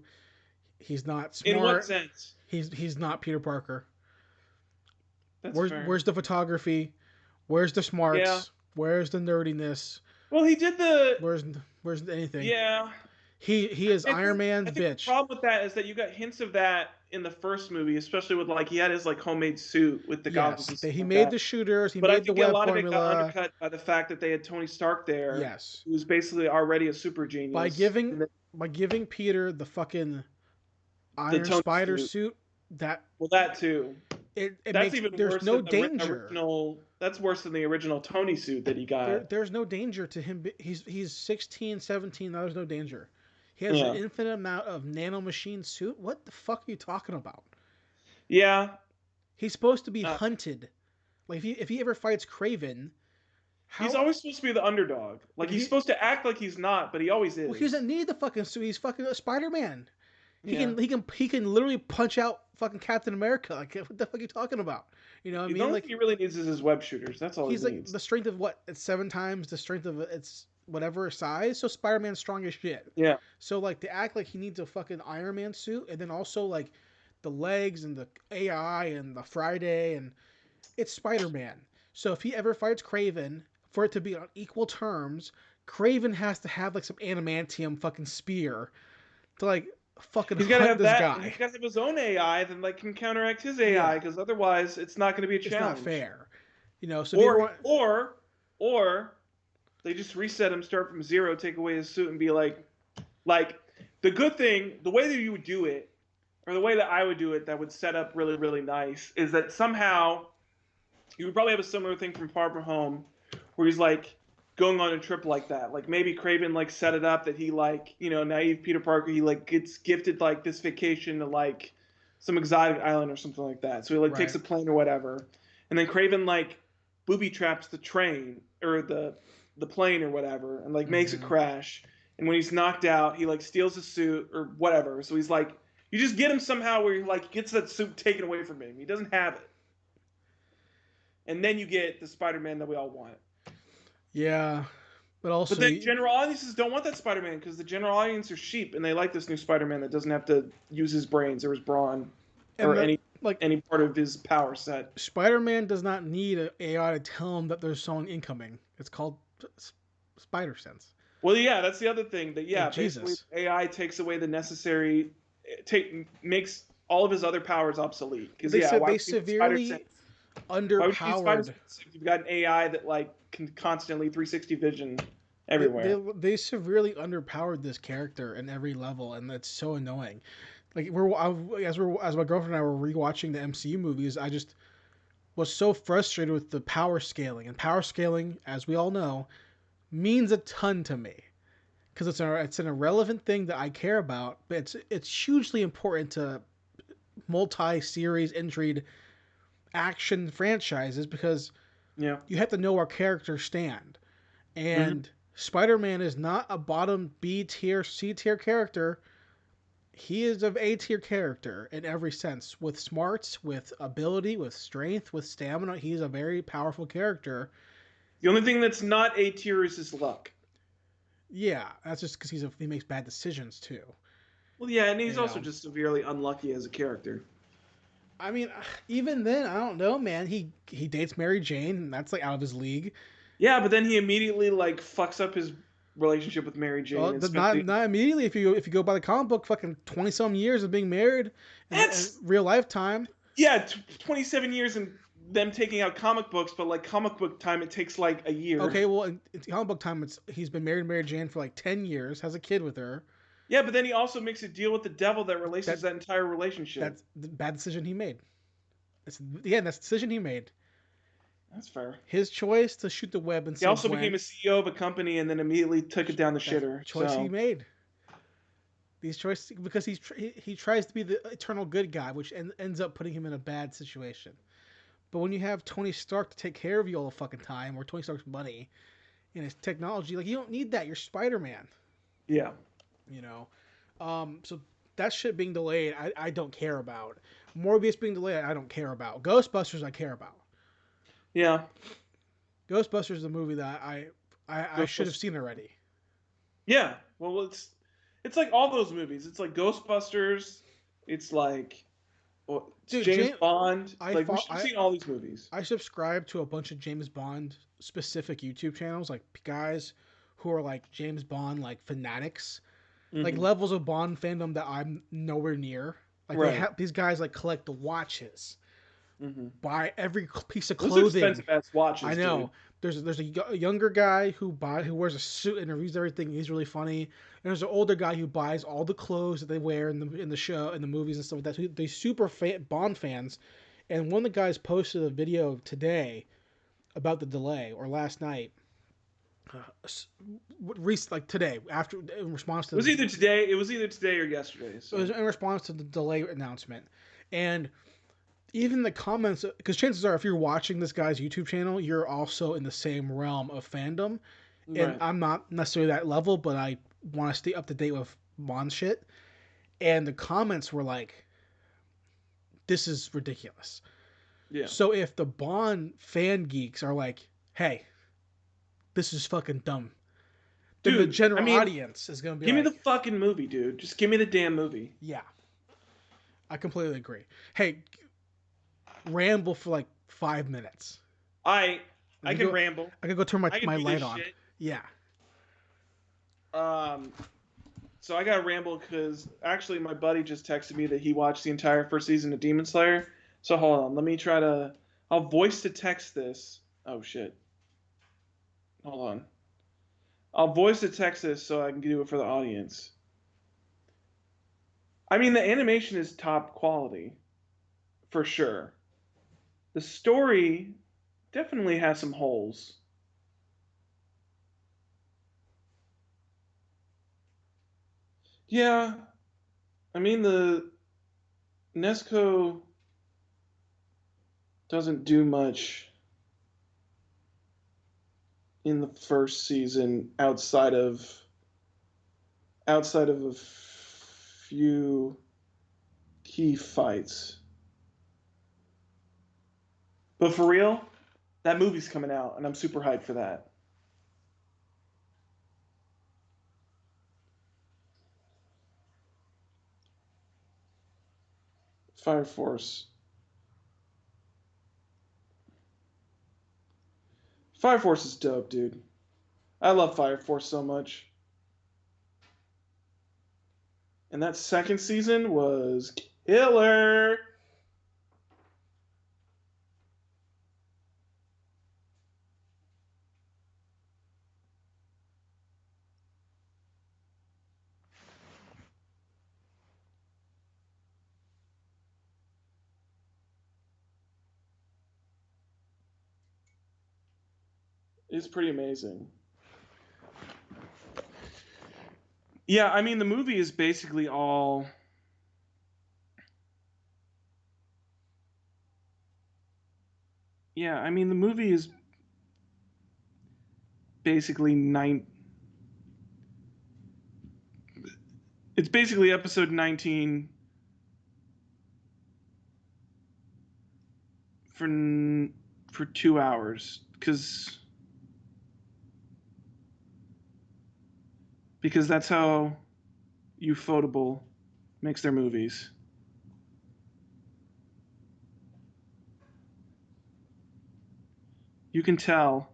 He's not smart. In what sense? He's not Peter Parker. Fair. Where's the photography? Where's the smarts? Yeah. Where's the nerdiness? Well, he did the... Where's anything? Yeah. He is Iron Man's bitch. The problem with that is that you got hints of that in the first movie, especially with like he had his like homemade suit with the goggles. Yes, he made the shooters. He made the web formula. But I think a lot of it got undercut by the fact that they had Tony Stark there. Yes, who was basically already a super genius. By giving Peter the fucking Iron Spider suit. That too. That's even there's worse no than danger. That's worse than the original Tony suit that he got. There's no danger to him. He's 16, 17. There's no danger. He has an infinite amount of nanomachine suit. What the fuck are you talking about? Yeah. He's supposed to be hunted. Like if he ever fights Kraven, He's How? always supposed to be the underdog. Like he's He, supposed to act like he's not, but he always well, he doesn't is. need the fucking suit. He's fucking a Spider-Man. Yeah. He can literally punch out fucking Captain America. Like what the fuck are you talking about? You know what I The mean? only thing Like he really needs is his web shooters. That's all he he's like needs. the strength of what? It's 7 times the strength of its whatever size. So Spider-Man's strong as shit. Yeah. So like to act like he needs a fucking Iron Man suit, and then also like the legs and the AI and the Friday, and it's Spider-Man. So if he ever fights Craven, for it to be on equal terms, Craven has to have like some adamantium fucking spear to like fucking He's got to hunt have this that, and he's guy. got to have his own AI that like can counteract his Yeah, AI, because otherwise it's not going to be a it's not challenge. fair. You know, so if you ever Or want, or or they just reset him, start from zero, take away his suit, and be like the good thing, the way that you would do it, or the way that I would do it, that would set up really really nice, is that somehow you would probably have a similar thing from Far From Home, where he's like going on a trip like that. Like maybe Craven like set it up that he like naive Peter Parker, he like gets gifted like this vacation to like some exotic island or something like that. So he like takes right? a plane or whatever, and then Craven like booby traps the train or the plane or whatever, and like makes it Mm-hmm. crash. And when he's knocked out, he like steals his suit or whatever. So he's like, you just get him somehow where he like gets that suit taken away from him. He doesn't have it, and then you get the Spider-Man that we all want. Yeah, but But also, then general audiences don't want that Spider-Man because the general audience are sheep and they like this new Spider-Man that doesn't have to use his brains or his brawn and or the like any part of his power set. Spider-Man does not need an AI to tell him that there's someone incoming. It's called Spider Sense. Well, yeah, that's the other thing that Like yeah, basically Jesus, AI takes away the necessary, makes all of his other powers obsolete. Because yeah, why they would you need Spider severely Sense? Why would you need Spider underpowered. Sense if you've got an AI that like can constantly 360 vision everywhere? They severely underpowered this character in every level, and that's so annoying. Like as my girlfriend and I were rewatching the MCU movies, I just was so frustrated with the power scaling. And power scaling, as we all know, means a ton to me because it's an irrelevant thing that I care about, but it's hugely important to multi-series intrigue action franchises because Yeah. you have to know where characters stand. Hmm. And Spider-Man is not a bottom B tier, C tier character. He is of A tier character in every sense, with smarts, with ability, with strength, with stamina. He's a very powerful character. The only thing that's not A tier is his luck. Yeah, that's just because he makes bad decisions too. Well, yeah, and he's You also know, just severely unlucky as a character. I mean, even then, I don't know, man. He dates Mary Jane, and that's like out of his league. Yeah, but then he immediately like fucks up his relationship with Mary Well, Jane and spends the not immediately. If you go by the comic book, fucking 20 some years of being married in that's real lifetime. yeah, 27 years and them taking out comic books, but like comic book time, it takes like a year. Okay, well, in comic book time, he's been married to Mary Jane for like 10 years, has a kid with her. Yeah, but then he also makes a deal with the devil that releases That that entire relationship. that's the bad decision he made. Yeah, that's the decision he made. That's fair. His choice to shoot the web and He save also became Gwen. a CEO of a company and then immediately took it down the That's shitter. the choice he So made. These choices because he tries to be the eternal good guy, which ends up putting him in a bad situation. But when you have Tony Stark to take care of you all the fucking time, or Tony Stark's money and his technology, like you don't need that. You're Spider Man, yeah, you know. So that shit being delayed, I don't care about. Morbius being delayed, I don't care about. Ghostbusters, I care about. yeah. Ghostbusters is a movie that I should have Ghostbusters. seen already. Yeah. Well, it's like all those movies. It's like Ghostbusters. It's like well, it's Dude, James Bond. I Like we fought, should have seen all these movies. I subscribe to a bunch of James Bond specific YouTube channels, like guys who are like James Bond like fanatics, like Hmm. levels of Bond fandom that I'm nowhere near. Like they Right. have these guys like collect the watches, Hmm. buy every piece of Those are clothing. expensive ass I watches, dude. know. There's a younger guy who wears a suit and reviews everything. He's really funny. And there's an older guy who buys all the clothes that they wear in the show in the movies and stuff like that. So they super Bond fans. And one of the guys posted a video today about the delay or last night, like today after in response It to was either today. It was either today or yesterday. it was So in response to the delay announcement, and even the comments, because chances are, if you're watching this guy's YouTube channel, you're also in the same realm of fandom. And Right. I'm not necessarily that level, but I want to stay up to date with Bond shit. And the comments were like, "This is ridiculous." Yeah. So if the Bond fan geeks are like, "Hey, this is fucking dumb," then the Dude, I general mean, audience is gonna be give me the like, fucking movie, dude. Just give me the damn movie. "Yeah, I completely agree." Hey, ramble for like 5 minutes. I Let I me can go. ramble. I can go turn my, I can my do this light on. shit. Yeah. Um, so I got to ramble because actually my buddy just texted me that he watched the entire first season of Demon Slayer. So hold on, let me try to. I'll voice to text this. Oh shit. Hold on. I'll voice to text this so I can do it for the audience. I mean, the animation is top quality for sure. The story definitely has some holes. Yeah, I mean the Nesco doesn't do much in the first season outside of a few key fights. But for real, that movie's coming out and I'm super hyped for that. Fire Force. Fire Force is dope, dude. I love Fire Force so much. And that second season was killer. It's pretty amazing. Yeah, I mean the movie is basically all Yeah, I mean the movie is basically nine it's basically episode 19 for for 2 hours because that's how Ufotable makes their movies. You can tell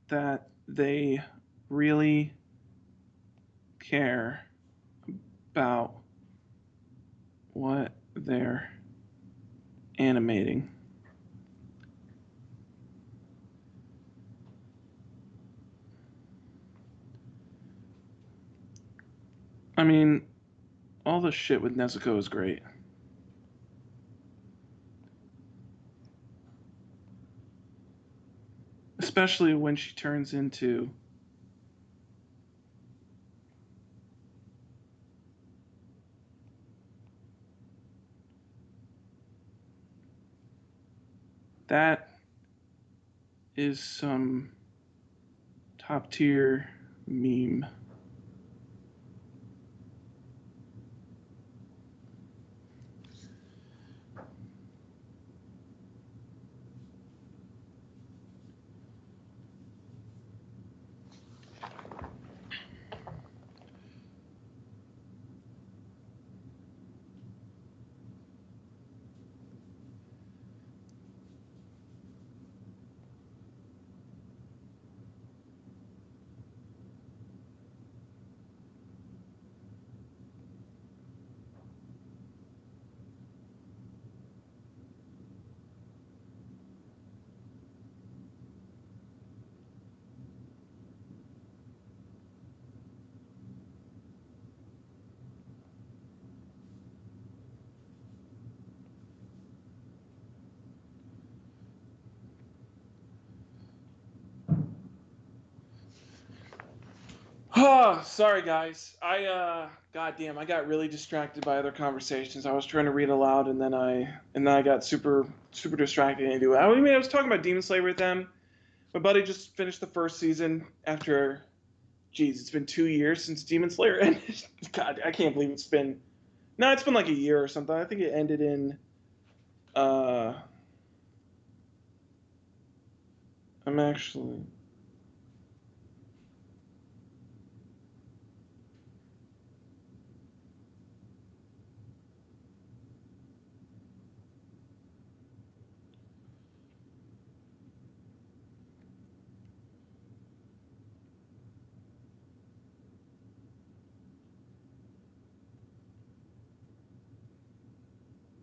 that they really care about what they're animating. I mean, all the shit with Nezuko is great. Especially when she turns into that is some top tier meme. Oh, sorry guys. Goddamn, I got really distracted by other conversations. I was trying to read aloud, and then I got super distracted into it. I was talking about Demon Slayer with them. My buddy just finished the first season after, geez, it's been 2 years since Demon Slayer ended. God, I can't believe it's been. No, it's been like a year or something. I think it ended in. Uh, I'm actually.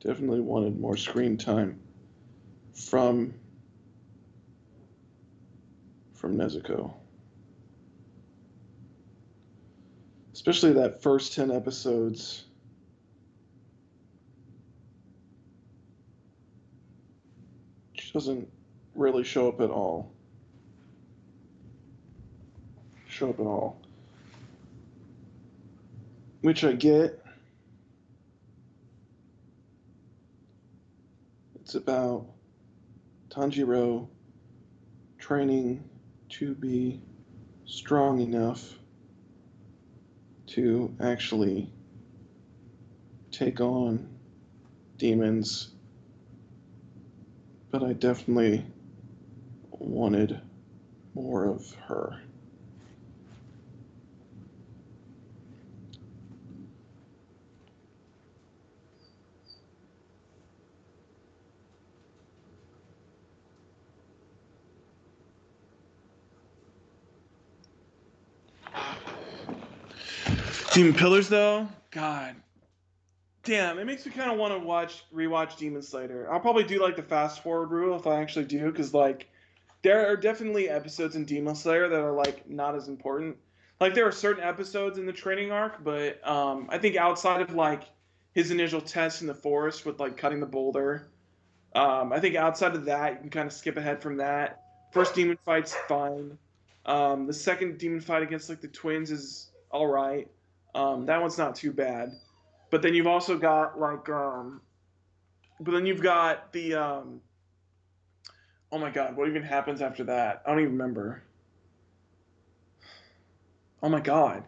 Definitely wanted more screen time from Nezuko. Especially that first 10 episodes. She doesn't really show up at all. Which I get. It's about Tanjiro training to be strong enough to actually take on demons. But I definitely wanted more of her. Demon Pillars, though, God damn, it makes me kind of want to rewatch Demon Slayer. I'll probably do like the fast forward rule if I actually do, because like there are definitely episodes in Demon Slayer that are like not as important. Like there are certain episodes in the training arc, but I think outside of like his initial test in the forest with like cutting the boulder, I think outside of that you can kind of skip ahead from that. First demon fight's fine. The second demon fight against like the twins is all right. That one's not too bad. But then you've also got like, but then you've got the, oh my god, what even happens after that? I don't even remember. Oh my god,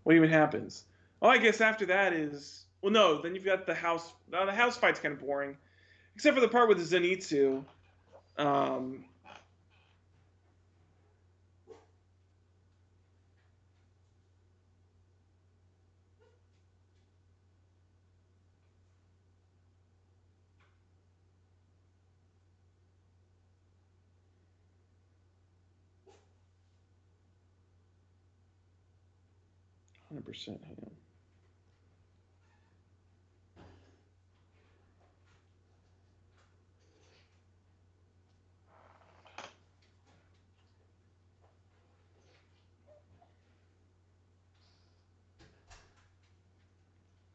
what even happens? Oh, I guess after that is, well, no, then you've got the house. No, the house fight's kind of boring, except for the part with the Zenitsu. Um, 100% him.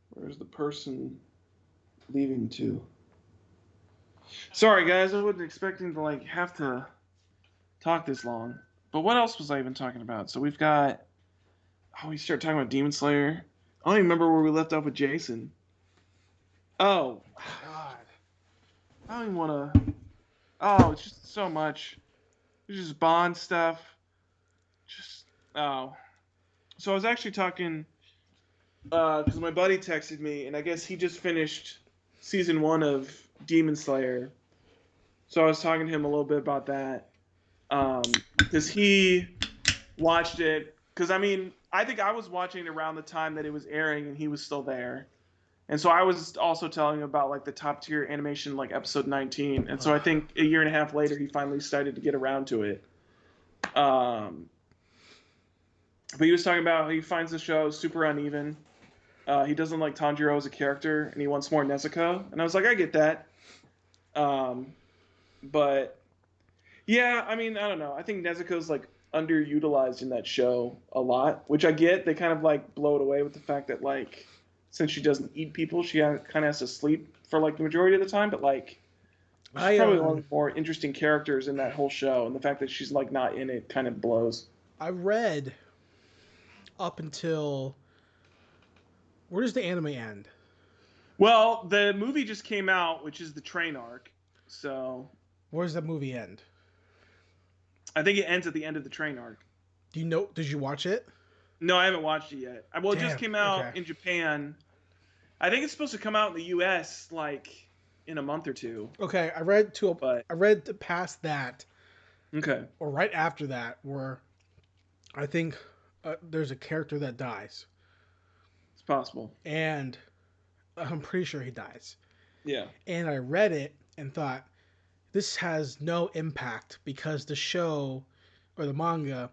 Where's the person leaving to? Sorry, guys, I wasn't expecting to like have to talk this long. But what else was I even talking about? So we've got. Oh, we start talking about Demon Slayer. I don't even remember where we left off with Jason. Oh, God. I don't even want to. Oh, it's just so much. It's just Bond stuff. Just. Oh. So I was actually talking. Because my buddy texted me, and I guess he just finished season 1 of Demon Slayer. So I was talking to him a little bit about that. Because he watched it. Because, I mean, I think I was watching it around the time that it was airing, and he was still there. And so I was also telling him about like the top tier animation, like episode 19. And so I think a year and a half later, he finally started to get around to it. But he was talking about how he finds the show super uneven. He doesn't like Tanjiro as a character, and he wants more Nezuko. And I was like, I get that. But yeah, I mean, I don't know. I think Nezuko's like underutilized in that show a lot, which I get. They kind of like blow it away with the fact that like since she doesn't eat people, she kind of has to sleep for like the majority of the time. But like, she's probably one of the more interesting characters in that whole show, and the fact that she's like not in it kind of blows. I read up until where does the anime end? Well, the movie just came out, which is the train arc. So Where does that movie end? I think it ends at the end of the train arc. Do you know? Did you watch it? No, I haven't watched it yet. Well, it just Damn. came Okay. out in Japan. I think it's supposed to come out in the U.S. like in a month or two. Okay. But I read past that okay, or right after that where I think there's a character that dies, it's possible. and I'm pretty sure he dies. Yeah, And I read it and thought this has no impact because the show or the manga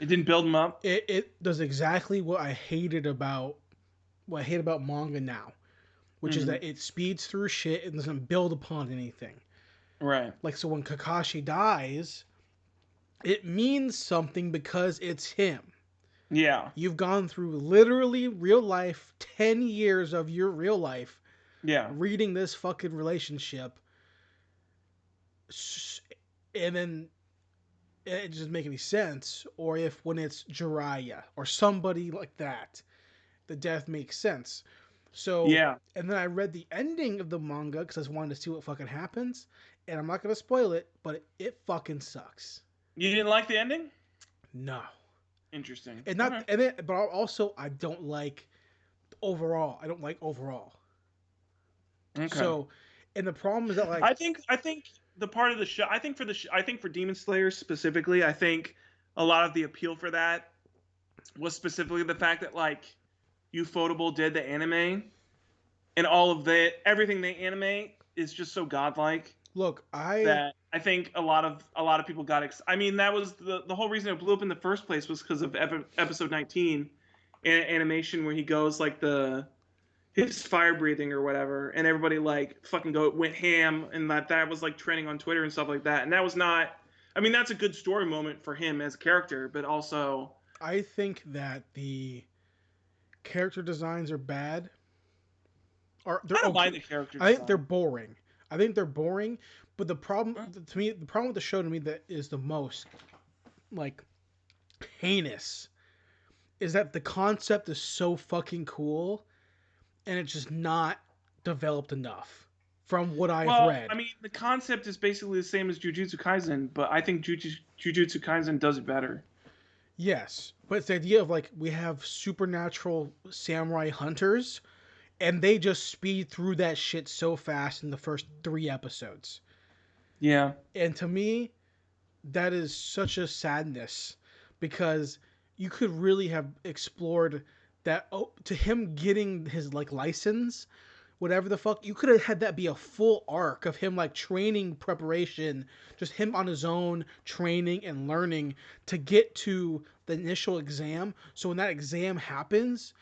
it didn't build him up. it does exactly what I hate about manga now, which is Hmm. that it speeds through shit and doesn't build upon anything. Right. Like so when Kakashi dies, it means something because it's him. Yeah. You've gone through literally real life 10 years of your real life Yeah. reading this fucking relationship and then it doesn't make any sense. Or if when it's Jiraiya or somebody like that, the death makes sense. So, Yeah. and then I read the ending of the manga because I just wanted to see what fucking happens. And I'm not gonna spoil it, but it fucking sucks. You didn't like the ending? No, Interesting. and Okay. not and it, but also I don't like overall. I don't like overall. Okay. So, and the problem is that like I think the part of the show. I think for Demon Slayer specifically, I think a lot of the appeal for that was specifically the fact that like Ufotable did the anime and all of the everything they animate is just so godlike look, that I think a lot of people got. I mean, that was the whole reason it blew up in the first place was because of episode 19, animation where he goes like the his fire breathing or whatever, and everybody like fucking went ham, and that was like trending on Twitter and stuff like that. And that was not. I mean, that's a good story moment for him as a character, but also I think that the character designs are bad. Or I they're don't okay. mind the character I think they're design. boring. I think they're boring. But the problem to me, the problem with the show to me that is the most like heinous is that the concept is so fucking cool and it's just not developed enough from what I've Well, I read. mean, the concept is basically the same as Jujutsu Kaisen, but I think Jujutsu Kaisen does it better. Yes, but it's the idea of like we have supernatural samurai hunters and they just speed through that shit so fast in the first 3 episodes. Yeah. And to me, that is such a sadness because you could really have explored that to him getting his like license, whatever the fuck. You could have had that be a full arc of him like training preparation, just him on his own training and learning to get to the initial exam. So when that exam happens,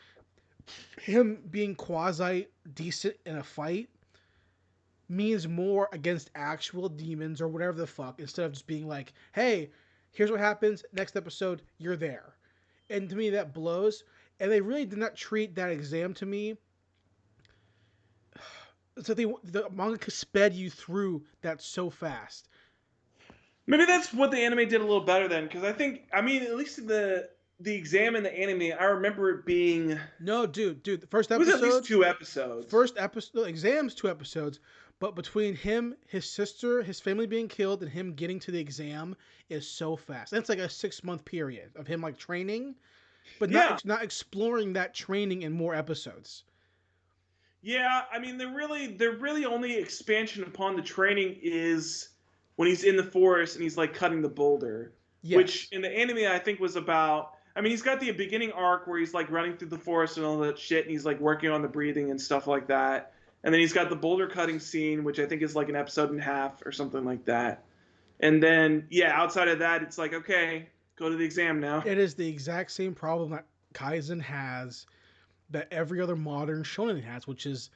him being quasi decent in a fight means more against actual demons or whatever the fuck instead of just being like, hey, here's what happens. Next episode, you're there. And to me, that blows. And they really did not treat that exam to me. So the manga sped you through that so fast. Maybe that's what the anime did a little better then, because I mean, at least in the exam in the anime, I remember it being it No, dude, the first was at least episode, 2 episodes. first episode, exams 2 episodes, but between him, his sister, his family being killed, and him getting to the exam is so fast. That's like a 6 month period of him like training, but Yeah, not exploring that training in more episodes. yeah. I mean, they're really only expansion upon the training is when he's in the forest and he's like cutting the boulder, which Yes, in the anime I think was about. I mean, he's got the beginning arc where he's like running through the forest and all that shit, and he's like working on the breathing and stuff like that. And then he's got the boulder cutting scene, which I think is like an episode and a half or something like that. And then, yeah, outside of that, it's like, okay, go to the exam now. it is the exact same problem that Kaizen has that every other modern shonen has, which is,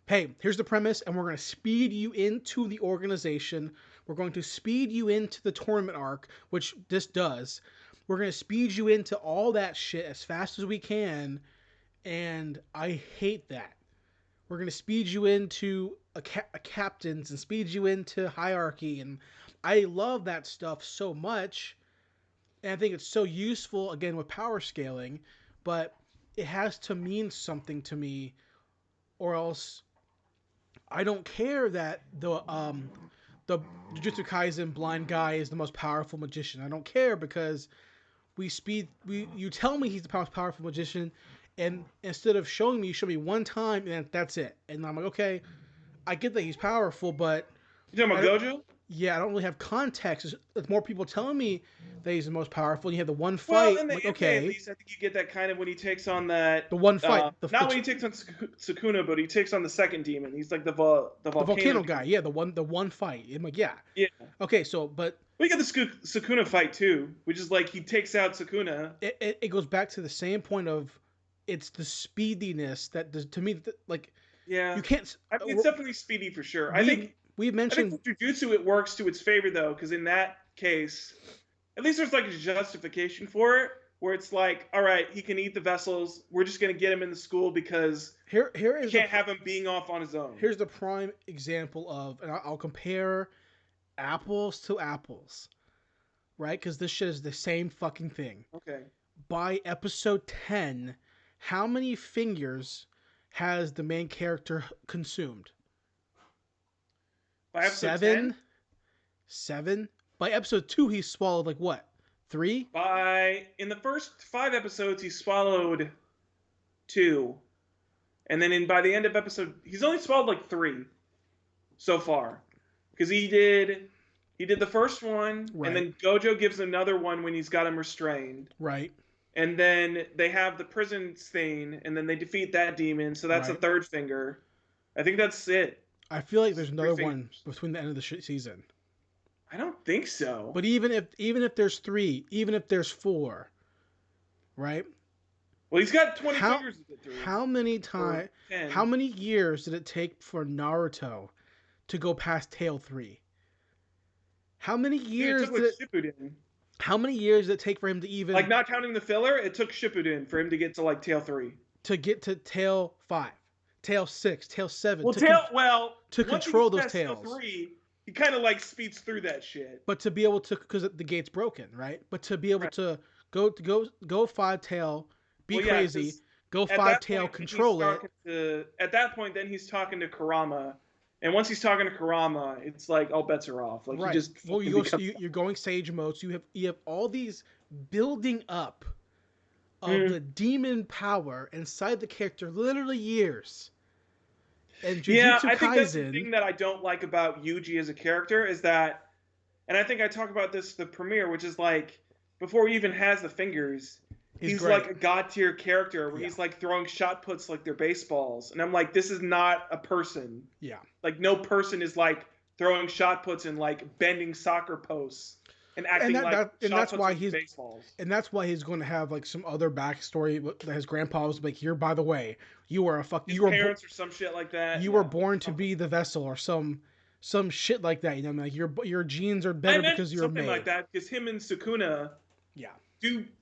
hey, here's the premise, and we're going to speed you into the organization. We're going to speed you into the tournament arc, which this does. We're going to speed you into all that shit as fast as we can, and I hate that. We're going to speed you into a captains and speed you into hierarchy, and I love that stuff so much. And I think it's so useful again with power scaling, but it has to mean something to me, or else I don't care that the Jujutsu Kaisen blind guy is the most powerful magician. I don't care because we you tell me he's the most powerful magician, and instead of showing me, you show me one time, and that's it. And I'm like, okay, I get that he's powerful, but You talking I about don't, Gojo? yeah, I don't really have context. There's more people telling me that he's the most powerful. You have the one Well, fight, in I'm the like, anime at okay, least, I think you get that kind of when he takes on that. the one fight, Not when he takes on Sukuna, but he takes on the second demon. He's like the the volcano volcano guy, demon. yeah, the one fight. I'm like, yeah, Yeah. okay, so but We got the Sukuna fight too, which is like he takes out Sukuna. it goes back to the same point of it's the speediness that does, to me like Yeah. you can't. I mean, it's definitely speedy for sure. We I think mentioned for Jujutsu it works to its favor though, because in that case, at least there's like a justification for it, where it's like, all right, he can eat the vessels. We're just gonna get him in the school because here we is can't have him being off on his own. here's the prime example of, and I'll compare apples to apples, right? Because this shit is the same fucking thing. Okay. By episode 10, how many fingers has the main character consumed? By episode Seven? 10, Seven? By episode 2, he swallowed like what? Three? in the first 5 episodes he swallowed 2, and then by the end of episode he's only swallowed like 3 so far, because he did the first one, Right. and then Gojo gives another one when he's got him restrained. Right. And then they have the prison stain, and then they defeat that demon, so that's Right. a third finger. I think that's it. I feel like there's another Three one fingers. between the end of the season. I don't think so. But even if there's 3, even if there's 4, right? Well, he's got 20 How fingers to get through. how many time Or 10. how many years did it take for Naruto to go past Tail 3? How many Dude, years it took like Shippuden. how many years did it take for him to even Like, not counting the filler, it took Shippuden for him to get to like Tail 3. to get to Tail 5, Tail 6, Tail 7? Well, to once he control gets those past Tail tails. 3, he kind of like speeds through that shit. But to be able to, because the gate's broken, right? But to be able Right. to go 5 tail, be Well, yeah, crazy, 'cause go at 5 that tail, point, control it. At that point, then he's talking to Kurama, and once he's talking to Kurama, it's like all bets are off. Like Right. he just Well, becomes... you're going sage mode. So you have all these building up of Mhm. the demon power inside the character, literally years. And Yeah, Jujutsu I think that's the Kaisen, thing that I don't like about Yuji as a character is that, and I think I talk about this the premiere, which is like before he even has the fingers, he's great. like a god tier character where Yeah. he's like throwing shot puts like they're baseballs, and I'm like, this is not a person. Yeah. Like no person is like throwing shot puts and like bending soccer posts and acting And that's why he's baseballs. And that's why he's going to have like some other backstory that his grandpa was like, "You're, by the way, you were a fuck, His you were parents or some shit like that. you were born to be the vessel," or some shit like that. You know, like your genes are I better meant because you're something made. like that because him and Sukuna, Yeah.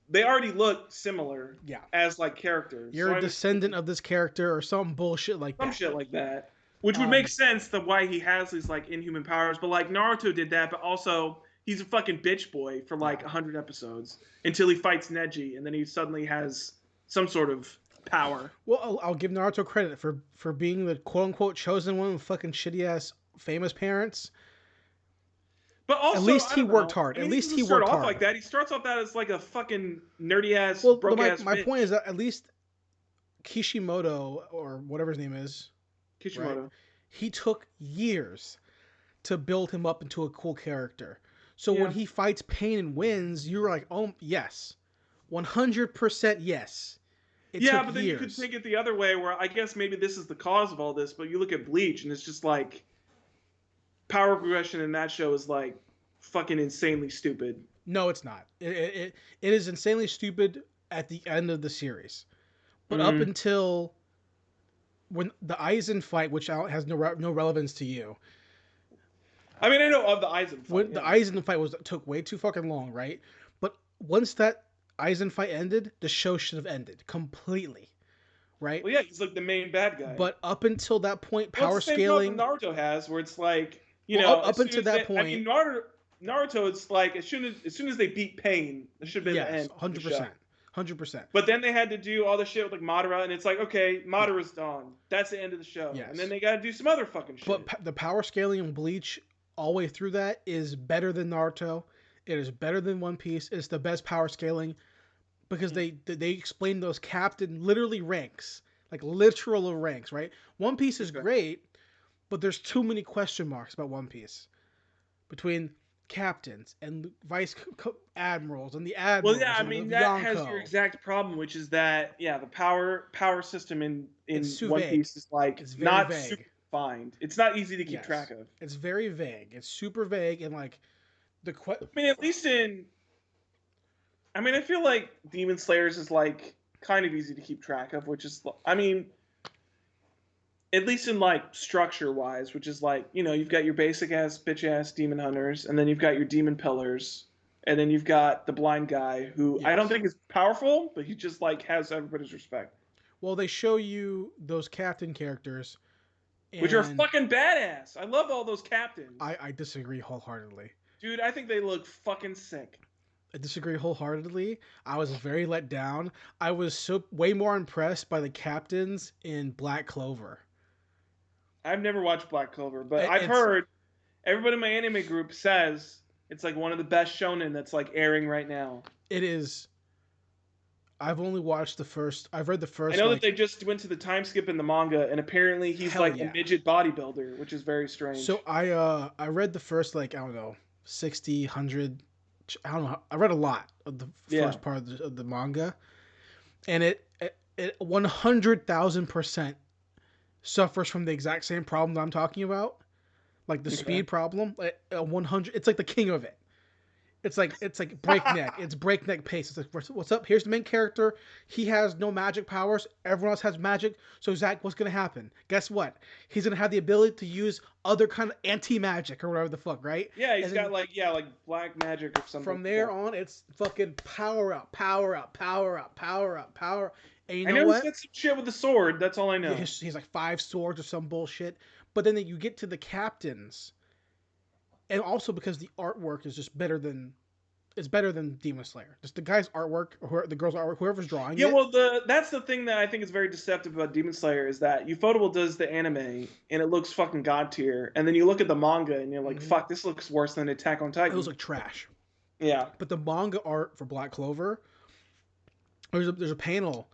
they already look similar. Yeah. As like characters. You're So a descendant of this character or some bullshit like some that. shit like that. Which would make sense the why he has these like inhuman powers, but like Naruto did that, but also he's a fucking bitch boy for like 100 episodes until he fights Neji, and then he suddenly has some sort of power. Well, I'll give Naruto credit for being the quote unquote chosen one with fucking shitty ass famous parents. But also, at least he worked hard. I mean, At least he start worked off hard like that. He starts off that as like a fucking nerdy ass, Well, broke ass. my bitch. point is that at least Kishimoto, or whatever his name is, Kishimoto. right? He took years to build him up into a cool character. So when he fights Pain and wins, you're like, oh yes, 100% yes. It Yeah, took but then years. you could take it the other way, where I guess maybe this is the cause of all this. But you look at Bleach, and it's just like power progression in that show is like fucking insanely stupid. No, it's not. It is insanely stupid at the end of the series, but up until when the Aizen fight, which has no relevance to you. I mean, I know of the Aizen fight. When the Aizen fight took way too fucking long, right? But once that Aizen fight ended, the show should have ended completely, right? Well, yeah, he's like the main bad guy. But up until that point, power it's the same scaling. problem Naruto has, where it's like, Up until that point, I mean, Naruto. Naruto, it's like as soon as they beat Pain, that should have been the Yes, end of the show. 100%. 100%. But then they had to do all the shit with like Madara, and it's like, okay, Madara's gone. That's the end of the show. Yes. And then they got to do some other fucking shit. But the power scaling in Bleach all the way through that is better than Naruto. It is better than One Piece. It's the best power scaling because they explain those captain literally ranks, like literal ranks, right? One Piece is great, but there's too many question marks about One Piece between captains and vice admirals and the admirals. Well, yeah, I mean that Yonko. has your exact problem, which is that the power system in One Piece is like not vague. super defined. It's not easy to keep track of. It's very vague. It's super vague and like I mean, at least I feel like Demon Slayers is like kind of easy to keep track of, which is at least in like structure wise, which is like, you've got your basic ass bitch ass demon hunters, and then you've got your demon pillars, and then you've got the blind guy who I don't think is powerful, but he just like has everybody's respect. Well, they show you those captain characters, which are fucking badass. I love all those captains. I disagree wholeheartedly. Dude, I think they look fucking sick. I disagree wholeheartedly. I was very let down. I was way more impressed by the captains in Black Clover. I've never watched Black Clover, but I've heard everybody in my anime group says it's like one of the best shonen that's like airing right now. It is. I've only watched the first. I've read the first. I know that they just went to the time skip in the manga, and apparently he's like a midget bodybuilder, which is very strange. So I read the first 60, 100. I don't know. I read a lot of the first part of the manga, and it 100,000% suffers from the exact same problem that I'm talking about, like the speed problem. 100. It's like the king of it. It's like breakneck. It's breakneck pace. It's like, what's up? Here's the main character. He has no magic powers. Everyone else has magic. So Zach, what's gonna happen? Guess what? He's gonna have the ability to use other kind of anti-magic or whatever the fuck, right? Yeah, he's got like black magic or something. From there on, it's fucking power up, power up, power up, power up, power. And you know I know what? He's got some shit with the sword. That's all I know. He's like 5 swords or some bullshit. But then you get to the captains. And also because the artwork is just better than Demon Slayer. Just the guy's artwork, or the girl's artwork, whoever's drawing it. Yeah, well, that's the thing that I think is very deceptive about Demon Slayer is that Ufotable does the anime and it looks fucking god tier, and then you look at the manga and you're like, fuck, this looks worse than Attack on Titan. It looks like trash. Yeah. But the manga art for Black Clover, there's a panel.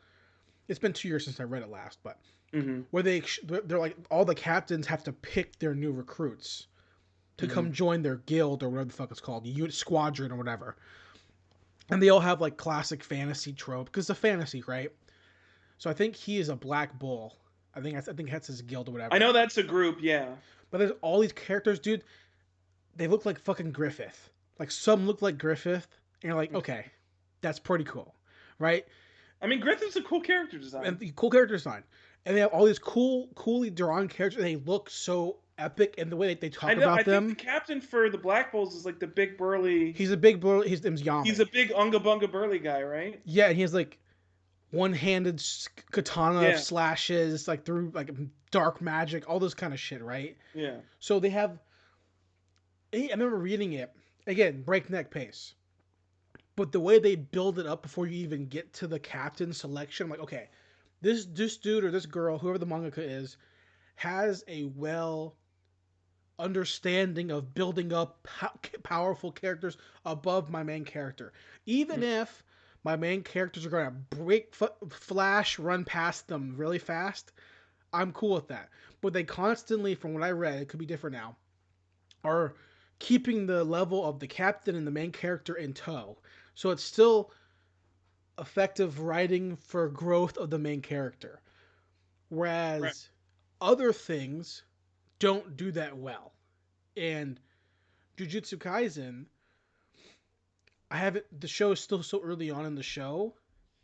It's been 2 years since I read it last, but where they're like all the captains have to pick their new recruits to come join their guild or whatever the fuck it's called, squadron or whatever. And they all have like classic fantasy trope because it's a fantasy, right? So I think he is a Black Bull. I think that's his guild or whatever. I know that's a group, yeah. But there's all these characters, dude. They look like fucking Griffith. Like some look like Griffith, and you're like, okay, that's pretty cool, right? I mean, Griffith's a cool character design. And cool character design, and they have all these coolly drawn characters. And they look so epic in the way that they talk about them. I think the captain for the Black Bulls is like the big burly. He's a big burly. His name's Yami. He's a big unga bunga burly guy, right? Yeah, and he has like one-handed katana slashes, like through like dark magic, all this kind of shit, right? Yeah. So they have. I remember reading it again, breakneck pace. But the way they build it up before you even get to the captain selection, I'm like, okay, this dude or this girl, whoever the mangaka is, has a understanding of building up powerful characters above my main character. Even if my main characters are going to flash, run past them really fast, I'm cool with that. But they constantly, from what I read, it could be different now, are keeping the level of the captain and the main character in tow. So it's still effective writing for growth of the main character. Whereas other things don't do that well. And Jujutsu Kaisen, the show is still so early on in the show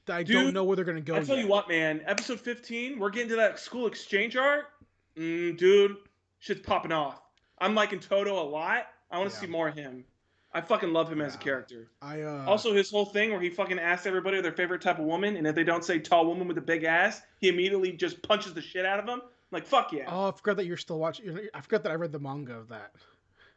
that I don't know where they're going to go. I tell you what, man, episode 15, we're getting to that school exchange art. Dude, shit's popping off. I'm liking Toto a lot. I want to see more of him. I fucking love him as a character. Also, his whole thing where he fucking asks everybody their favorite type of woman, and if they don't say tall woman with a big ass, he immediately just punches the shit out of them. Like, fuck yeah. Oh, I forgot that you're still watching. I forgot that I read the manga of that.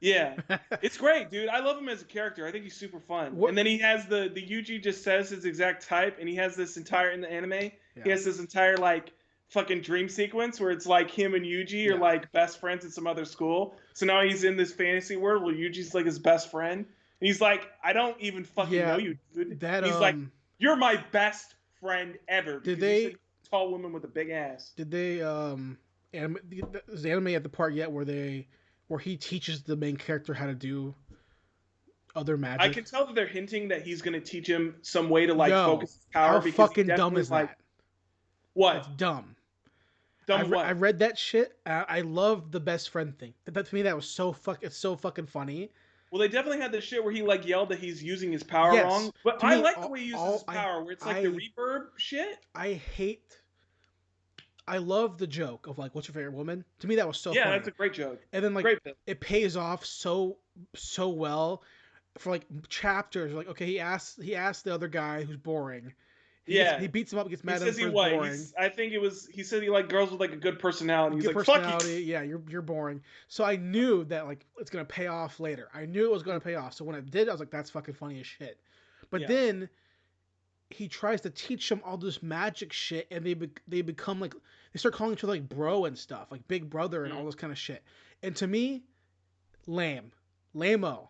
Yeah. It's great, dude. I love him as a character. I think he's super fun. What? And then he has the Yuji just says his exact type, and he has this entire in the anime. He Yeah. has this entire like fucking dream sequence where it's like him and Yuji are Yeah. like best friends at some other school. So now he's in this fantasy world where Yuji's like his best friend, and he's like, I don't even fucking know you, dude. That And he's like, you're my best friend ever Did because you said they? tall woman with a big ass. Did they? Is the anime at the part yet where he teaches the main character how to do other I magic? can tell that they're hinting that he's gonna teach him some way to like Yo, focus his power how because he fucking dumb definitely is like that? That's what? dumb. Dumb what? I read that shit. I love the best friend thing. That to me that was it's so fucking funny. Well, they definitely had the shit where he like yelled that he's using his power Yes, wrong. But to I me, like the way he uses his power, where it's like the I reverb shit. I hate. I love the joke of like, "What's your favorite woman?" To me, that was so Yeah, funny. that's a great joke. And then like Great bit. it pays off so well for like chapters. Like, okay, he asked the other guy who's boring. Yeah, He beats him up, gets he mad at him says for he his what? boring. I think it was. He said he liked girls with like a good personality. He's Good like, fuck you. personality. Yeah, you're boring. So I knew that like it's gonna pay off later. I knew it was gonna pay off. So when it did, I was like, that's fucking funny as shit. But Yeah. then he tries to teach them all this magic shit, and they become like they start calling each other like bro and stuff, like big brother and all this kind of shit. And to me, lameo,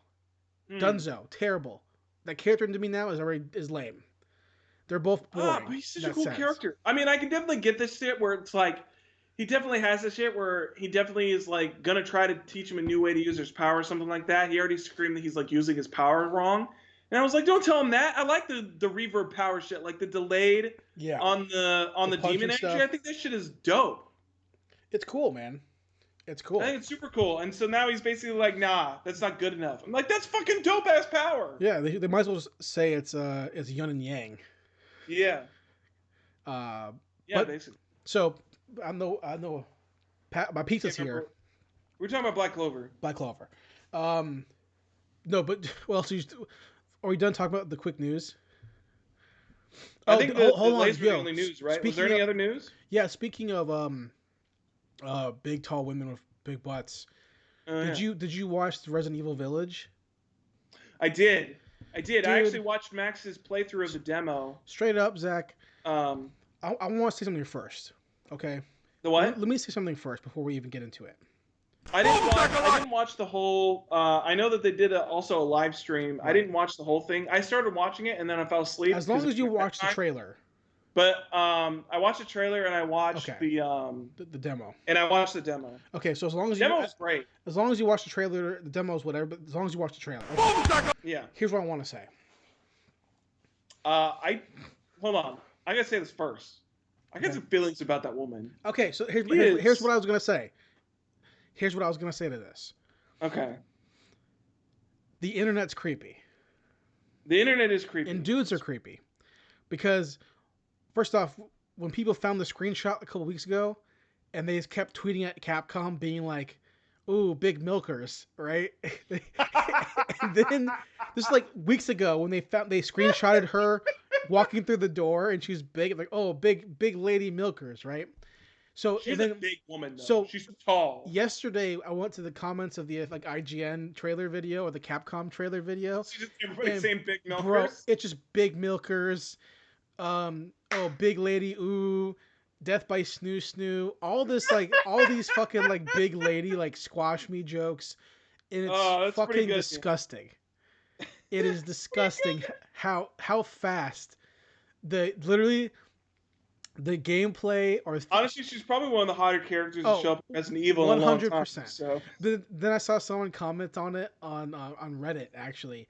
dunzo, terrible. That character to me now is lame. They're both boring. But he's such in a that cool sense. character. I mean, I can definitely get this shit where it's like he definitely has this shit where he definitely is like gonna try to teach him a new way to use his power or something like that. He already screamed that he's like using his power wrong. And I was like, don't tell him that. I like the reverb power shit, like the delayed Yeah. on the punch demon and energy. stuff. I think that shit is dope. It's cool, man. It's cool. I think it's super cool. And so now he's basically like, nah, that's not good enough. I'm like, that's fucking dope ass power. Yeah, they might as well just say it's yin and yang. Yeah. Yeah, But, basically. So I know my pizza's here. We're talking about Black Clover. Black Clover. No, but well, so are we done talking about the quick news? I think the hold on, were the only news, right? Was there any other news? Yeah, speaking of big tall women with big butts. Did you watch the Resident Evil Village? I did. Dude, I actually watched Max's playthrough of the demo. Straight up, Zach. I want to say something first. Okay. The what? Let me say something first before we even get into it. I didn't watch the whole. I know that they did also a live stream. I didn't watch the whole thing. I started watching it and then I fell asleep. As long as you watch the trailer. But I watched the trailer and I watched the demo. And I watched the demo. Okay, so as long as the demo was great. As long as you watch the trailer, the demo is whatever. But as long as you watch the trailer. Okay. Yeah. Here's what I want to say. Hold on. I gotta say this first. I got some feelings about that woman. Okay, so here's what I was gonna say. Here's what I was gonna say to this. Okay. The internet's creepy. The internet is creepy. And dudes are creepy. Because, first off, when people found the screenshot a couple weeks ago, and they just kept tweeting at Capcom being like, ooh, big milkers, right? And then, this is like weeks ago when they screenshotted her walking through the door and she's big, like, oh, big lady milkers, right? So she's a big woman, though. So she's tall. Yesterday, I went to the comments of the like IGN trailer video or the Capcom trailer video. Everybody's saying big milkers. Bro, it's just big milkers. Big lady, ooh, death by snoo. All this all these fucking like big lady like squash me jokes, and it's fucking disgusting. It is disgusting how fast literally. The gameplay, or honestly, she's probably one of the hotter characters to show up in Resident Evil. 100%. So then I saw someone comment on it on Reddit actually,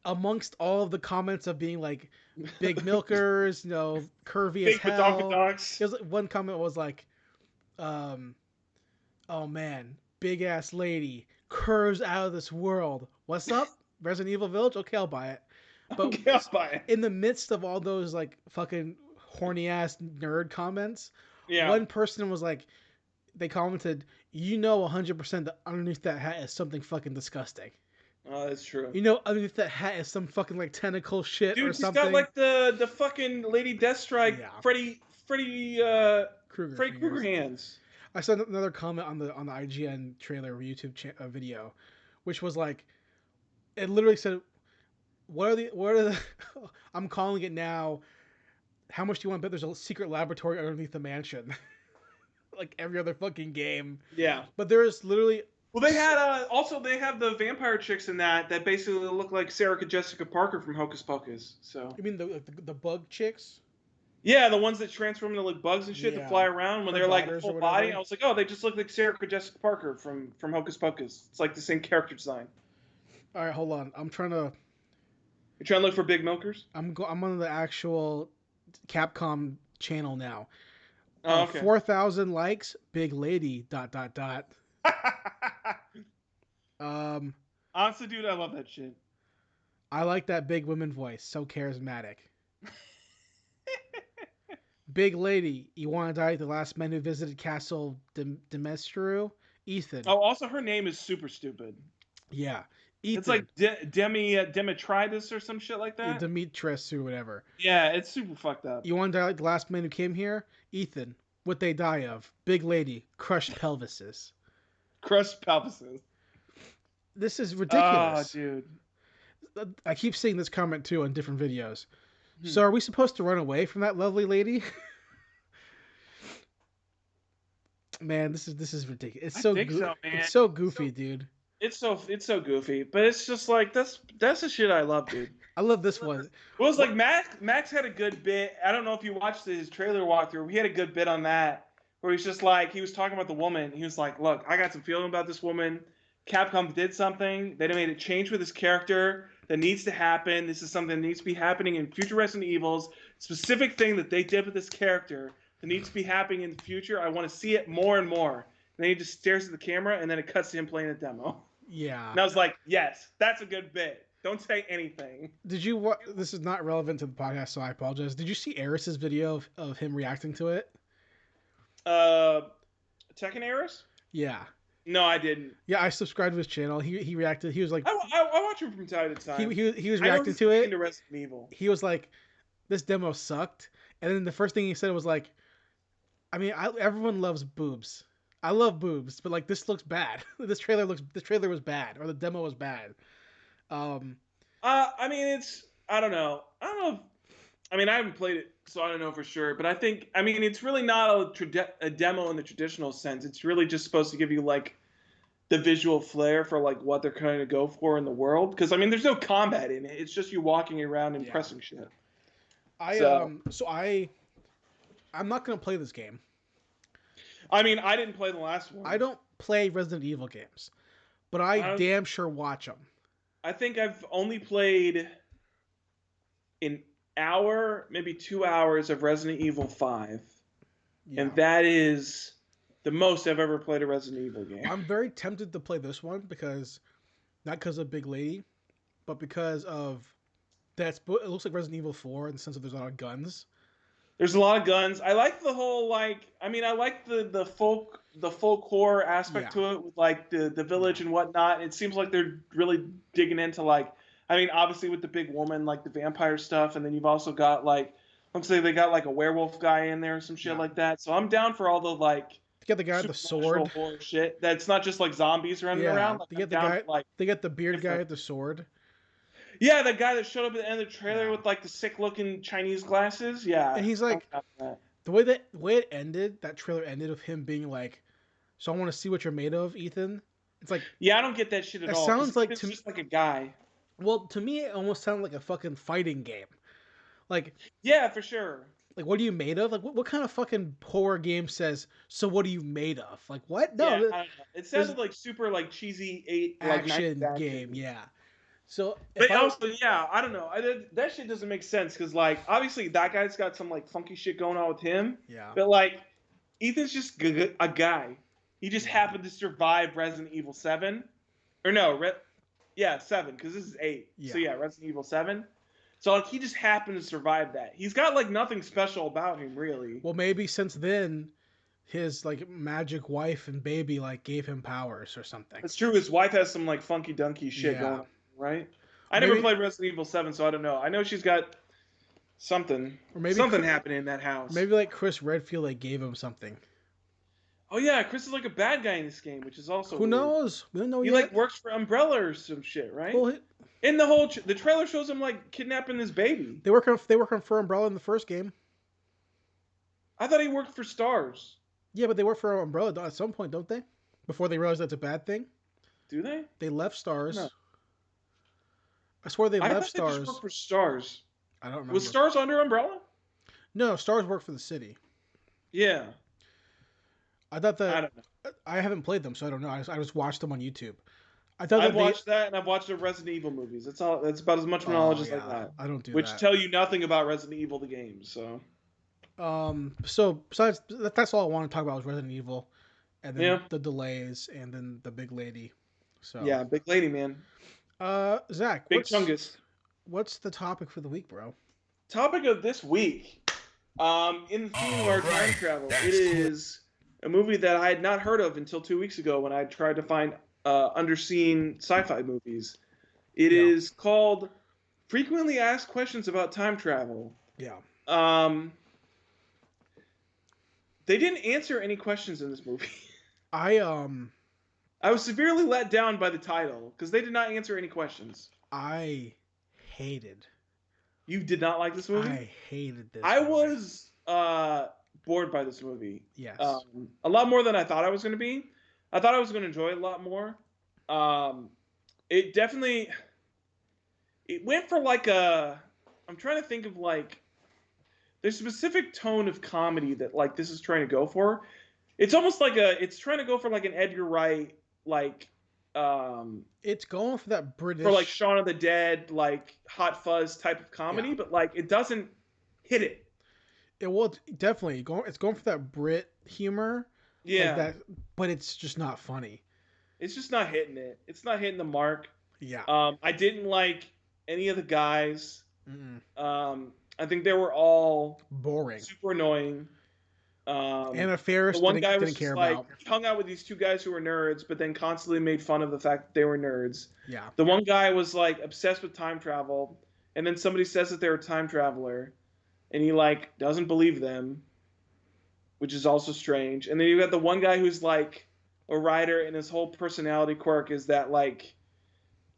amongst all of the comments of being like big milkers, curvy as hell. One comment was like, oh man, big ass lady, curves out of this world. What's up, Resident Evil Village? Okay, I'll buy it. But I'll buy it. In the midst of all those like fucking horny ass nerd comments, yeah, one person was like, they commented, 100% that underneath that hat is something fucking disgusting. Oh, that's true. Underneath that hat is some fucking like tentacle shit. Dude, or something. Dude, she's got like the fucking Lady Deathstrike, Freddy Krueger hands. I saw another comment on the IGN trailer YouTube video which was like it literally said, "What are the? I'm calling it now. How much do you want to bet there's a secret laboratory underneath the mansion?" Like every other fucking game, Yeah. but there is literally. Well, they had also they have the vampire chicks in that basically look like Sarah Jessica Parker from Hocus Pocus. So You mean the bug chicks? yeah, the ones that transform into like bugs and shit that Yeah, fly around when her they're like daughters or full body. whatever. I was like, oh, they just look like Sarah Jessica Parker from Hocus Pocus. It's like the same character design. All right, hold on. I'm trying to. You're trying to look for big milkers? I'm on the actual Capcom channel now. Oh, okay. 4,000 likes. Big lady. Dot dot dot. Um, Honestly, dude, I love that shit. I like that big woman voice. So charismatic. Big lady. You want to die? The last man who visited Castle Demestru. Ethan. Oh, also her name is super stupid. Yeah. It's like Ethan. Demetrius or some shit like that. Demetrius or whatever. Yeah, it's super fucked up. You want to die like the last man who came here? Ethan. What they die of? Big lady. Crushed pelvises. Crushed pelvises. This is ridiculous. Oh, dude. I keep seeing this comment too on different videos. So are we supposed to run away from that lovely lady? Man, this is ridiculous. It's so so, man. It's so goofy, dude. It's so goofy, but it's just like that's the shit I love, dude. I love this one. It was like Max had a good bit. I don't know if you watched his trailer walkthrough. He had a good bit on that where he's just like he was talking about the woman. He was like, "Look, I got some feeling about this woman. Capcom did something. They made a change with this character that needs to happen. This is something that needs to be happening in future Resident Evils. Specific thing that they did with this character that needs to be happening in the future. I want to see it more and more." And then he just stares at the camera, and then it cuts to him playing a demo. Yeah. And I was like, yes, that's a good bit. Don't say anything. Did you? This is not relevant to the podcast, so I apologize. Did you see Eris's video of him reacting to it? Tekken Eris? Yeah. No, I didn't. Yeah, I subscribed to his channel. He reacted. He was like, I watch him from time to time. He was reacting to it. Into Resident Evil. He was like, this demo sucked, and then the first thing he said was like, I mean, everyone loves boobs. I love boobs, but like this looks bad. This trailer was bad, or the demo was bad. I mean, I don't know. I mean, I haven't played it, so I don't know for sure. But I mean, it's really not a demo in the traditional sense. It's really just supposed to give you like the visual flair for like what they're trying to go for in the world. Because I mean, there's no combat in it. It's just you walking around and pressing shit. I'm not gonna play this game. I mean, I didn't play the last one. I don't play Resident Evil games, but I damn sure watch them. I think I've only played an hour, maybe 2 hours of Resident Evil 5. Yeah. And that is the most I've ever played a Resident Evil game. I'm very tempted to play this one not because of Big Lady, but because of it looks like Resident Evil 4 in the sense that there's a lot of guns. There's a lot of guns. I like the whole I like the folk horror aspect to it with like the village and whatnot. It seems like they're really digging into obviously with the big woman, like the vampire stuff, and then you've also got looks like they got like a werewolf guy in there or some shit like that. So I'm down for all the They get the guy with the sword horror shit. That's not just like zombies running around. They get they get the beard guy with the sword. Yeah, the guy that showed up at the end of the trailer with like the sick-looking Chinese glasses. Yeah, and he's like, the way it ended, that trailer ended with him being like, "So I want to see what you're made of, Ethan." It's like, yeah, I don't get that shit at all. It sounds like it's just like a guy. Well, to me, it almost sounded like a fucking fighting game. Like, yeah, for sure. Like, what are you made of? Like, what kind of fucking horror game says, "So what are you made of"? Like, what? No, yeah, I don't know. It sounded like super like cheesy action game. Yeah. So, but also, yeah, I don't know. That shit doesn't make sense because, like, obviously that guy's got some like funky shit going on with him. Yeah. But like, Ethan's just a guy. He just happened to survive Resident Evil 7, or no, 7 because this is 8. Yeah. So yeah, Resident Evil 7. So like, he just happened to survive that. He's got like nothing special about him, really. Well, maybe since then, his like magic wife and baby like gave him powers or something. That's true. His wife has some like funky dunky shit going on. Right? I never played Resident Evil 7, so I don't know. I know she's got something. Or maybe something happening in that house. Maybe like Chris Redfield like gave him something. Oh yeah, Chris is like a bad guy in this game, which is also Who weird. knows? We don't know He yet. like works for Umbrella or some shit, right? Well, In the whole the trailer shows him like kidnapping this baby. they work on for Umbrella in the first game. I thought he worked for Stars. Yeah, but they work for Umbrella at some point, don't they? Before they realize that's a bad thing. Do they? They left No. Stars. I swear they I left thought they just worked Stars. for Stars. I don't Was remember. Stars under Umbrella? No, Stars work for the city. Yeah. I thought I that don't know. I haven't played them, so I don't know. I just watched them on YouTube. I thought I've that they. watched that and I've watched the Resident Evil movies. That's all. That's about as much knowledge Oh as I yeah, got. I don't do Which that. tell you nothing about Resident Evil the game. So So besides that's all I want to talk about was Resident Evil, and then yeah, the delays, and then the big lady. So, yeah, big lady man, Zach, big chungus. what's the topic for the week, bro? Topic of this week, in the theme of our time travel, it is a movie that I had not heard of until 2 weeks ago when I tried to find underseen sci-fi movies. It Yeah. is called Frequently Asked Questions About Time Travel. Yeah. Um, they didn't answer any questions in this movie. I I was severely let down by the title because they did not answer any questions. I hated. You did not like this movie? I hated this. I movie. was bored by this movie. Yes. A lot more than I thought I was going to be. I thought I was going to enjoy it a lot more. It definitely it went for like a. I'm trying to think of like. There's a specific tone of comedy that like this is trying to go for. It's almost like it's trying to go for like an Edgar Wright like. It's going for that British. For like Shaun of the Dead, like Hot Fuzz type of comedy, but like it doesn't hit it. It will definitely going. It's going for that Brit humor. Yeah, like that, but it's just not funny. it's just not hitting it. It's not hitting the mark. Yeah. I didn't like any of the guys. Mm-mm. I think they were all Boring. super annoying. Anna Faris The one didn't, guy was didn't care just like about. he hung out with these two guys who were nerds, but then constantly made fun of the fact that they were nerds. Yeah. The one guy was like obsessed with time travel, and then somebody says that they're a time traveler, and he like doesn't believe them, which is also strange. And then you got the one guy who's like a writer, and his whole personality quirk is that like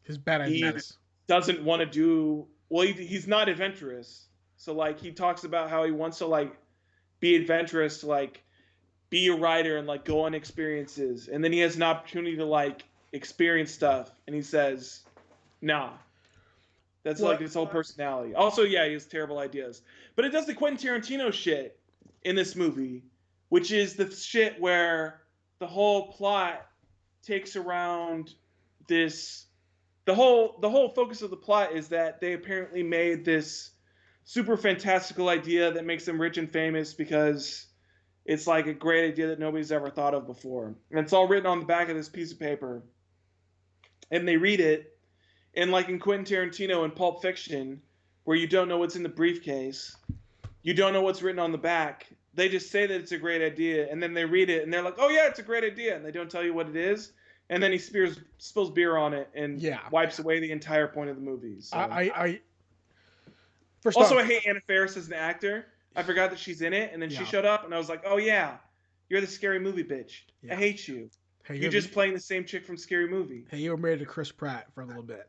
His bad he ideas. doesn't want to do well. He's not adventurous, so like he talks about how he wants to like be adventurous, to like be a writer and like go on experiences, and then he has an opportunity to like experience stuff, and he says, "Nah." That's What? like his whole personality. Also, yeah, he has terrible ideas, but it does the Quentin Tarantino shit in this movie, which is the shit where the whole plot takes around this. The whole focus of the plot is that they apparently made this super fantastical idea that makes them rich and famous because it's like a great idea that nobody's ever thought of before. And it's all written on the back of this piece of paper. And they read it, and like in Quentin Tarantino in Pulp Fiction, where you don't know what's in the briefcase, you don't know what's written on the back. They just say that it's a great idea, and then they read it, and they're like, "Oh yeah, it's a great idea," and they don't tell you what it is. And then he spills beer on it and wipes away the entire point of the movie. So. First also, off, I hate Anna Faris as an actor. I forgot that she's in it, and then she showed up, and I was like, "Oh yeah, you're the Scary Movie bitch. I hate you. Hey, you're just playing the same chick from Scary Movie." Hey, you were married to Chris Pratt for a little bit.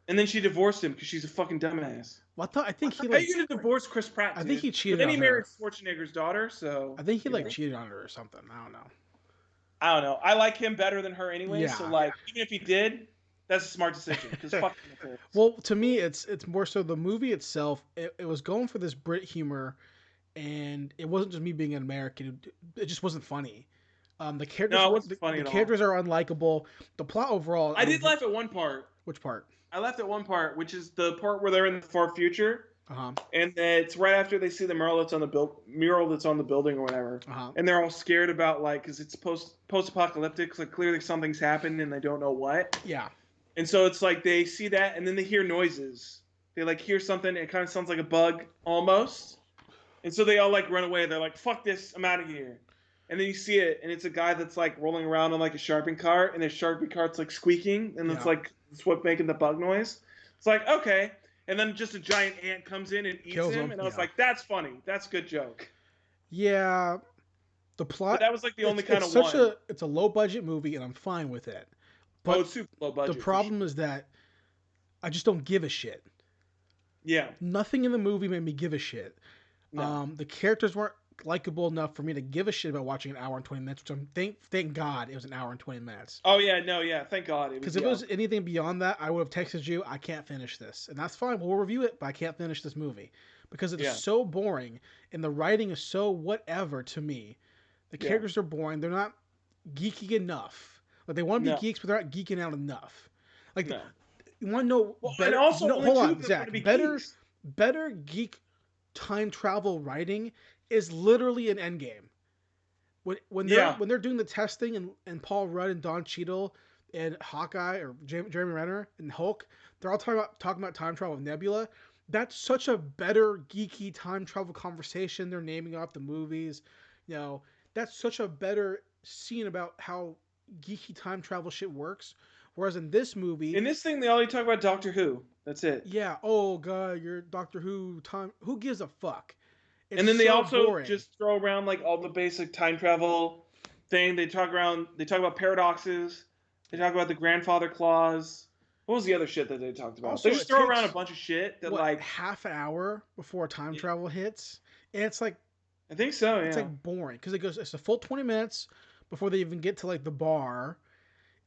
And then she divorced him because she's a fucking dumbass. Well, I think he How like. are you gonna divorce Chris Pratt? I think he cheated. But then on he her. married Schwarzenegger's daughter, so. I think he like cheated on her or something. I don't know. I don't know. I like him better than her anyway. Yeah. So like, even if he did, that's a smart decision because fuck him. Well, to me, it's more so the movie itself. It was going for this Brit humor, and it wasn't just me being an American. It just wasn't funny. The characters, No, it wasn't funny the at characters are unlikable. The plot overall. I did laugh at one part. Which part? I laughed at one part, which is the part where they're in the far future. Uh-huh. And it's right after they see the mural that's on the building or whatever. Uh-huh. And they're all scared about like, because it's post-apocalyptic, so clearly something's happened and they don't know what. Yeah. And so it's like they see that and then they hear noises. They like hear something. It kind of sounds like a bug almost. And so they all like run away. They're like, "Fuck this! I'm out of here." And then you see it, and it's a guy that's like rolling around on like a Sharpie cart, and his Sharpie cart's like squeaking, and it's like it's what making the bug noise. It's like okay. And then just a giant ant comes in and eats him. And I was like, that's funny. That's a good joke. Yeah. The But plot, that was like the only kind it's of such one. it's a low budget movie, and I'm fine with it. Oh, But it's super low the budget for sure. problem is that I just don't give a shit. Yeah, Nothing in the movie made me give a shit. no. The characters weren't likable enough for me to give a shit about watching an hour and 20 minutes. Which I'm thank God it was an hour and 20 minutes. Oh yeah, no, yeah. Thank God it was. Because if it Yeah, was anything beyond that, I would have texted you, I can't finish this. And that's fine, we'll review it, but I can't finish this movie. Because it's yeah, so boring, and the writing is so whatever to me. The yeah. characters are boring, they're not geeky enough. Like, they want to be No, geeks, but they're not geeking out enough. Like, no. you want to know Well, and better? also No, only hold two of on, them want to Zach. be Better, geeks. better geek time travel writing is literally an Endgame. Yeah. When they're doing the testing, and Paul Rudd and Don Cheadle and Hawkeye or Jeremy Renner and Hulk, they're all talking about time travel with Nebula. That's such a better geeky time travel conversation. They're naming off the movies. You know, that's such a better scene about how geeky time travel shit works. Whereas in this movie, In this thing, they only talk about Doctor Who. That's it. yeah, oh god, you're Doctor Who time. Who gives a fuck? It's And then they so also boring. just throw around like all the basic time travel thing. They talk around. They talk about paradoxes. They talk about the grandfather clause. What was the other shit that they talked about? They Also, just it throw around a takes bunch of shit that what like. half an hour before time travel hits, and I think so. it's Yeah. like boring because it's a full 20 minutes before they even get to like the bar,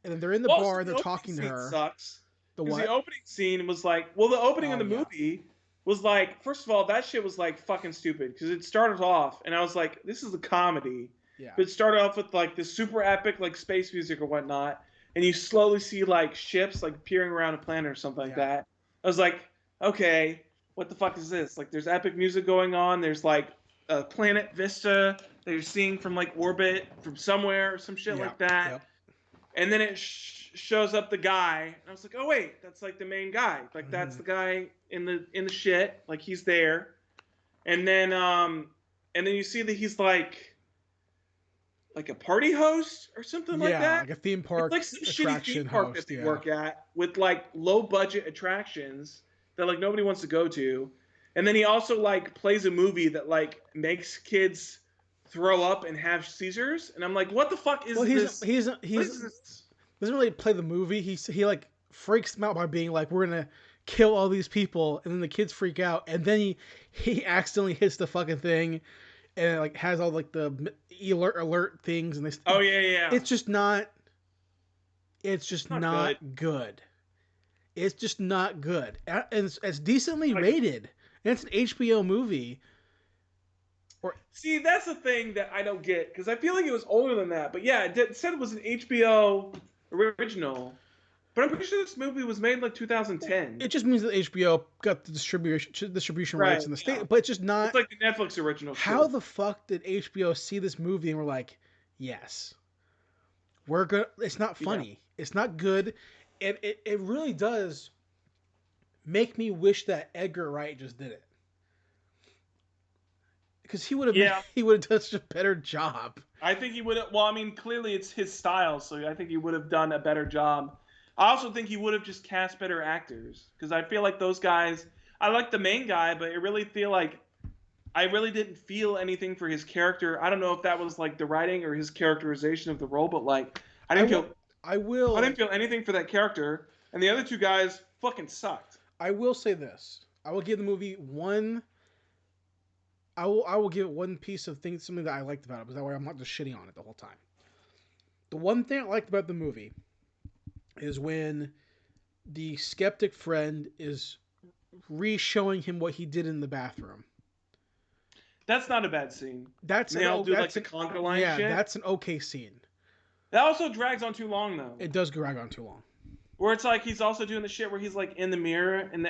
and then they're in the Also, bar and the they're opening talking to scene her. sucks The because the what? opening scene was like, well, the opening of Oh the yeah, movie was like, first of all, that shit was like fucking stupid because it started off and I was like, this is a comedy, yeah, but it started off with like this super epic like space music or whatnot, and you slowly see like ships like peering around a planet or something like yeah. that. I was like, okay, what the fuck is this? Like, there's epic music going on. There's like a planet vista that you're seeing from like orbit from somewhere or some shit Yep, like that, yep. and then it shows up the guy, and I was like, oh wait, that's like the main guy, like that's Mm-hmm. the guy in the shit, like he's there, and then you see that he's like a party host or something like Yeah, that. like a theme It's park like some shitty theme attraction park that host. they Yeah, work at with like low budget attractions that like nobody wants to go to, and then he also like plays a movie that like makes kids throw up and have seizures, and I'm like, what the fuck well, is this? What is this? doesn't really play the movie. He like freaks them out by being like, "We're gonna kill all these people," and then the kids freak out, and then he accidentally hits the fucking thing, and it, like has all like the alert things, and Oh yeah, yeah. it's just not. It's just Not good. not good. It's just not good, and it's decently Like, rated. And it's an HBO movie. Or see, that's the thing that I don't get because I feel like it was older than that. But yeah, it said it was an HBO original. But I'm pretty sure this movie was made in like 2010. it just means that HBO got the distribution rights Right. in the Yeah. state, but it's just It's not. like the Netflix original How too. the fuck did HBO see this movie and we're like, yes, we're good? It's not Yeah. funny. It's not good, and it really does make me wish that Edgar Wright just did it because Yeah. he would have done such a better job. I think he would have. Well, I mean, clearly it's his style, so I think he would have done a better job. I also think he would have just cast better actors because I feel like those guys. I like the main guy, but I really feel like I really didn't feel anything for his character. I don't know if that was like the writing or his characterization of the role, but like I I didn't will. feel I I will. didn't feel anything for that character, and the other two guys fucking sucked. I will say this. I will give the movie one. I will give it one piece of things, something that I liked about it, but that way I'm not just shitting on it the whole time. The one thing I liked about the movie is when the skeptic friend is re-showing him what he did in the bathroom. That's not a bad scene. That's And they an all do like that's the an conga line yeah, shit. that's an okay scene. That also drags on too long though. It does drag on too long. Where it's like he's also doing the shit where he's like in the mirror and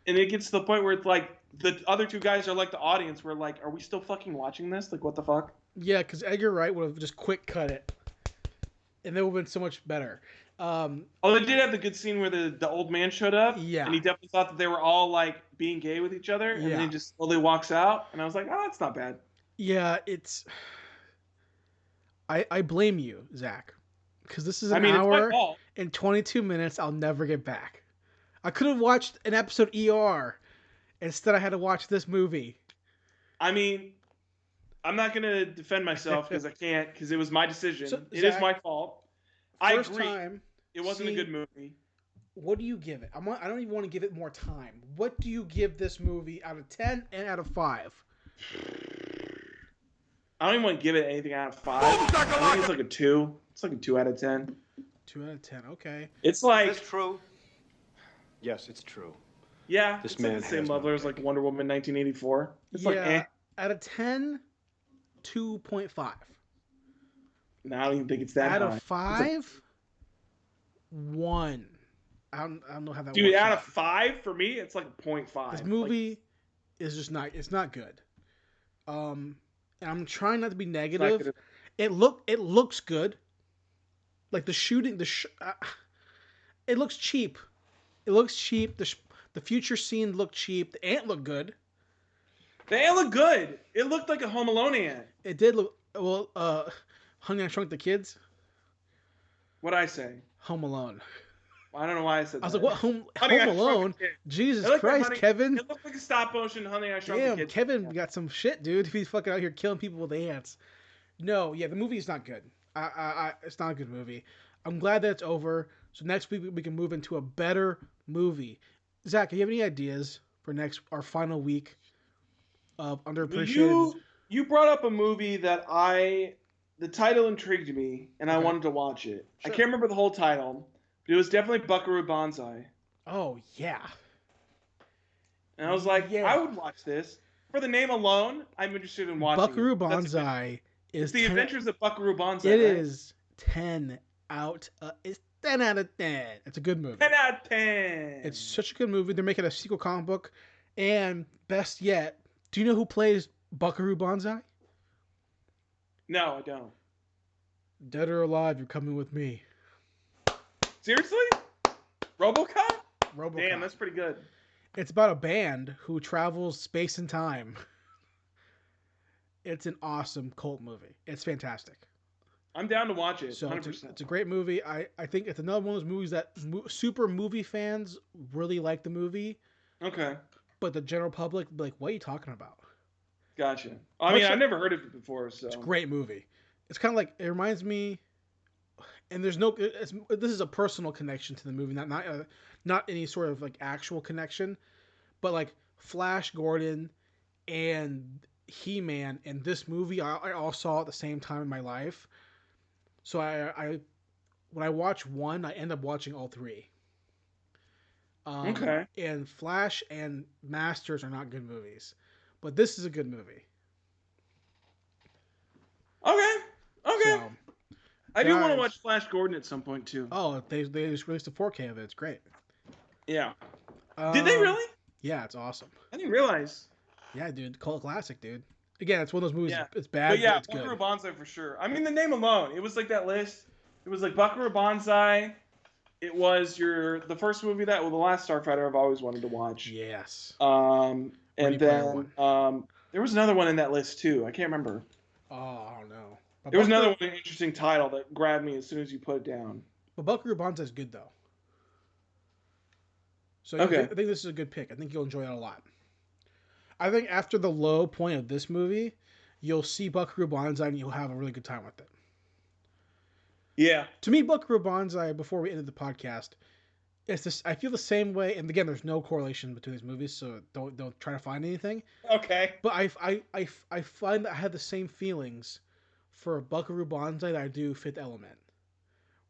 it gets to the point where it's like the other two guys are like the audience. We're like, are we still fucking watching this? Like, what the fuck? Yeah, because Edgar Wright would have just quick cut it, and it would have been so much better. Oh, they did have the good scene where the old man showed up. Yeah. And he definitely thought that they were all like being gay with each other. And then he Yeah. just slowly walks out. And I was like, oh, that's not bad. Yeah, it's. I blame you, Zach, because this is I an mean, it's my hour fault. and 22 minutes I'll never get back. I could have watched an episode ER. Instead, I had to watch this movie. I mean, I'm not gonna defend myself because I can't, because it was my decision. So, It is Zach, my fault. I first agree. time It wasn't a seeing. good movie. What do you give it? I don't even want to give it more time. What do you give this movie out of 10 and out of 5? I don't even want to give it anything out of 5. I think it's like a 2. It's like a 2 out of 10. 2 out of 10. Okay. It's like. Is this true? Yes, it's true. Yeah, This it's man like the same has no level as like dick. Wonder Woman 1984. It's yeah, like, eh. out of 10, 2.5. No, I don't even think it's that Out high. of It's 5, 1. I don't know how that dude, works out out. of 5 for me, it's like a 0.5. This movie is just not. It's not good. And I'm trying not to be negative. It looks good. Like the shooting, it looks cheap. It looks cheap. The future scene looked cheap. The ant looked good. The ant looked good. It looked like a Home Alone ant. It did look well. Honey, I Shrunk the Kids. What'd I say? Home Alone. I don't know why I said that. I was like, what? Home Honey, I Shrunk the Alone? Kids. Jesus It looked like Christ, Kevin. It looked like a stop motion Honey, I Shrunk the Damn, Kids. Kevin got some shit, dude. He's fucking out here killing people with ants. No, yeah, the movie is not good. It's not a good movie. I'm glad that it's over. So next week we can move into a better movie. Zach, do you have any ideas for our final week of underappreciated? You brought up a movie that the title intrigued me and I Okay. wanted to watch it. Sure. I can't remember the whole title, but it was definitely Buckaroo Banzai. Oh yeah. And I was like, Yeah. I would watch this. For the name alone, I'm interested in watching Buckaroo it. Banzai is It's the 10 Adventures of Buckaroo Banzai. It right? is 10 out. It's 10 out of 10. It's a good movie. 10 out of 10. It's such a good movie. They're making a sequel comic book, and best yet, do you know who plays Buckaroo Banzai? No, I don't. Dead or alive, you're coming with me. Seriously? RoboCop? RoboCop. Damn, that's pretty good. It's about a band who travels space and time. It's an awesome cult movie. It's fantastic. I'm down to watch it. So 100%. it's a great movie. I think it's another one of those movies that super movie fans really like the movie, Okay. but the general public be like, what are you talking about? Gotcha. I mean, I've never heard of it before, so. It's a great movie. It's kind of like, it reminds me, and there's no, this is a personal connection to the movie, not any sort of like actual connection, but like Flash Gordon and He-Man and this movie, I all saw at the same time in my life. So I when I watch one, I end up watching all three. Okay. And Flash and Masters are not good movies, but this is a good movie. Okay. Okay. So, I do want to guys- watch Flash Gordon at some point, too. oh, they just released a 4K of it. It's great. Yeah. Did they really? Yeah, it's awesome. I didn't realize. Yeah, dude, cult classic, dude. Again, it's one of those movies. Yeah. It's bad, But yeah, it's Buckaroo good. Banzai for sure. I mean, the name alone, it was like that list. It was like Buckaroo Banzai. It was the first movie the last Starfighter I've always wanted to watch. Yes. And Ready Player then One. there was another one in that list too. I can't remember. Oh, I don't know. But There was another one, an interesting title that grabbed me as soon as you put it down. But Buckaroo Banzai is good though. So Okay. I think this is a good pick. I think you'll enjoy it a lot. I think after the low point of this movie, you'll see Buckaroo Banzai and you'll have a really good time with it. Yeah. To me, Buckaroo Banzai, before we ended the podcast, it's this. I feel the same way. And again, there's no correlation between these movies, so don't try to find anything. Okay. But I find that I have the same feelings for Buckaroo Banzai that I do Fifth Element,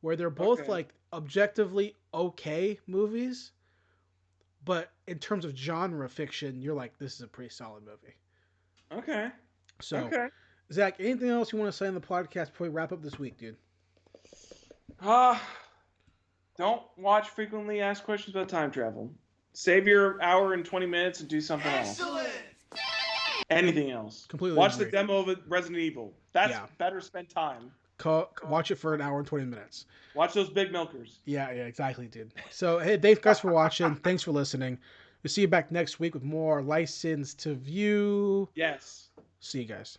where they're both Okay. like objectively okay movies, but in terms of genre fiction, you're like, this is a pretty solid movie. Okay. So, Okay. Zach, anything else you want to say on the podcast before we wrap up this week, dude? Don't watch frequently asked questions about time travel. Save your hour and 20 minutes and do something else. Anything else. Completely Watch agree. the demo of Resident Evil. That's Yeah. better spent time. Watch it for an hour and 20 minutes. Watch those big milkers. Yeah, exactly, dude. So, hey, thanks guys for watching. Thanks for listening. We'll see you back next week with more License to View. Yes. See you guys.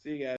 See you guys.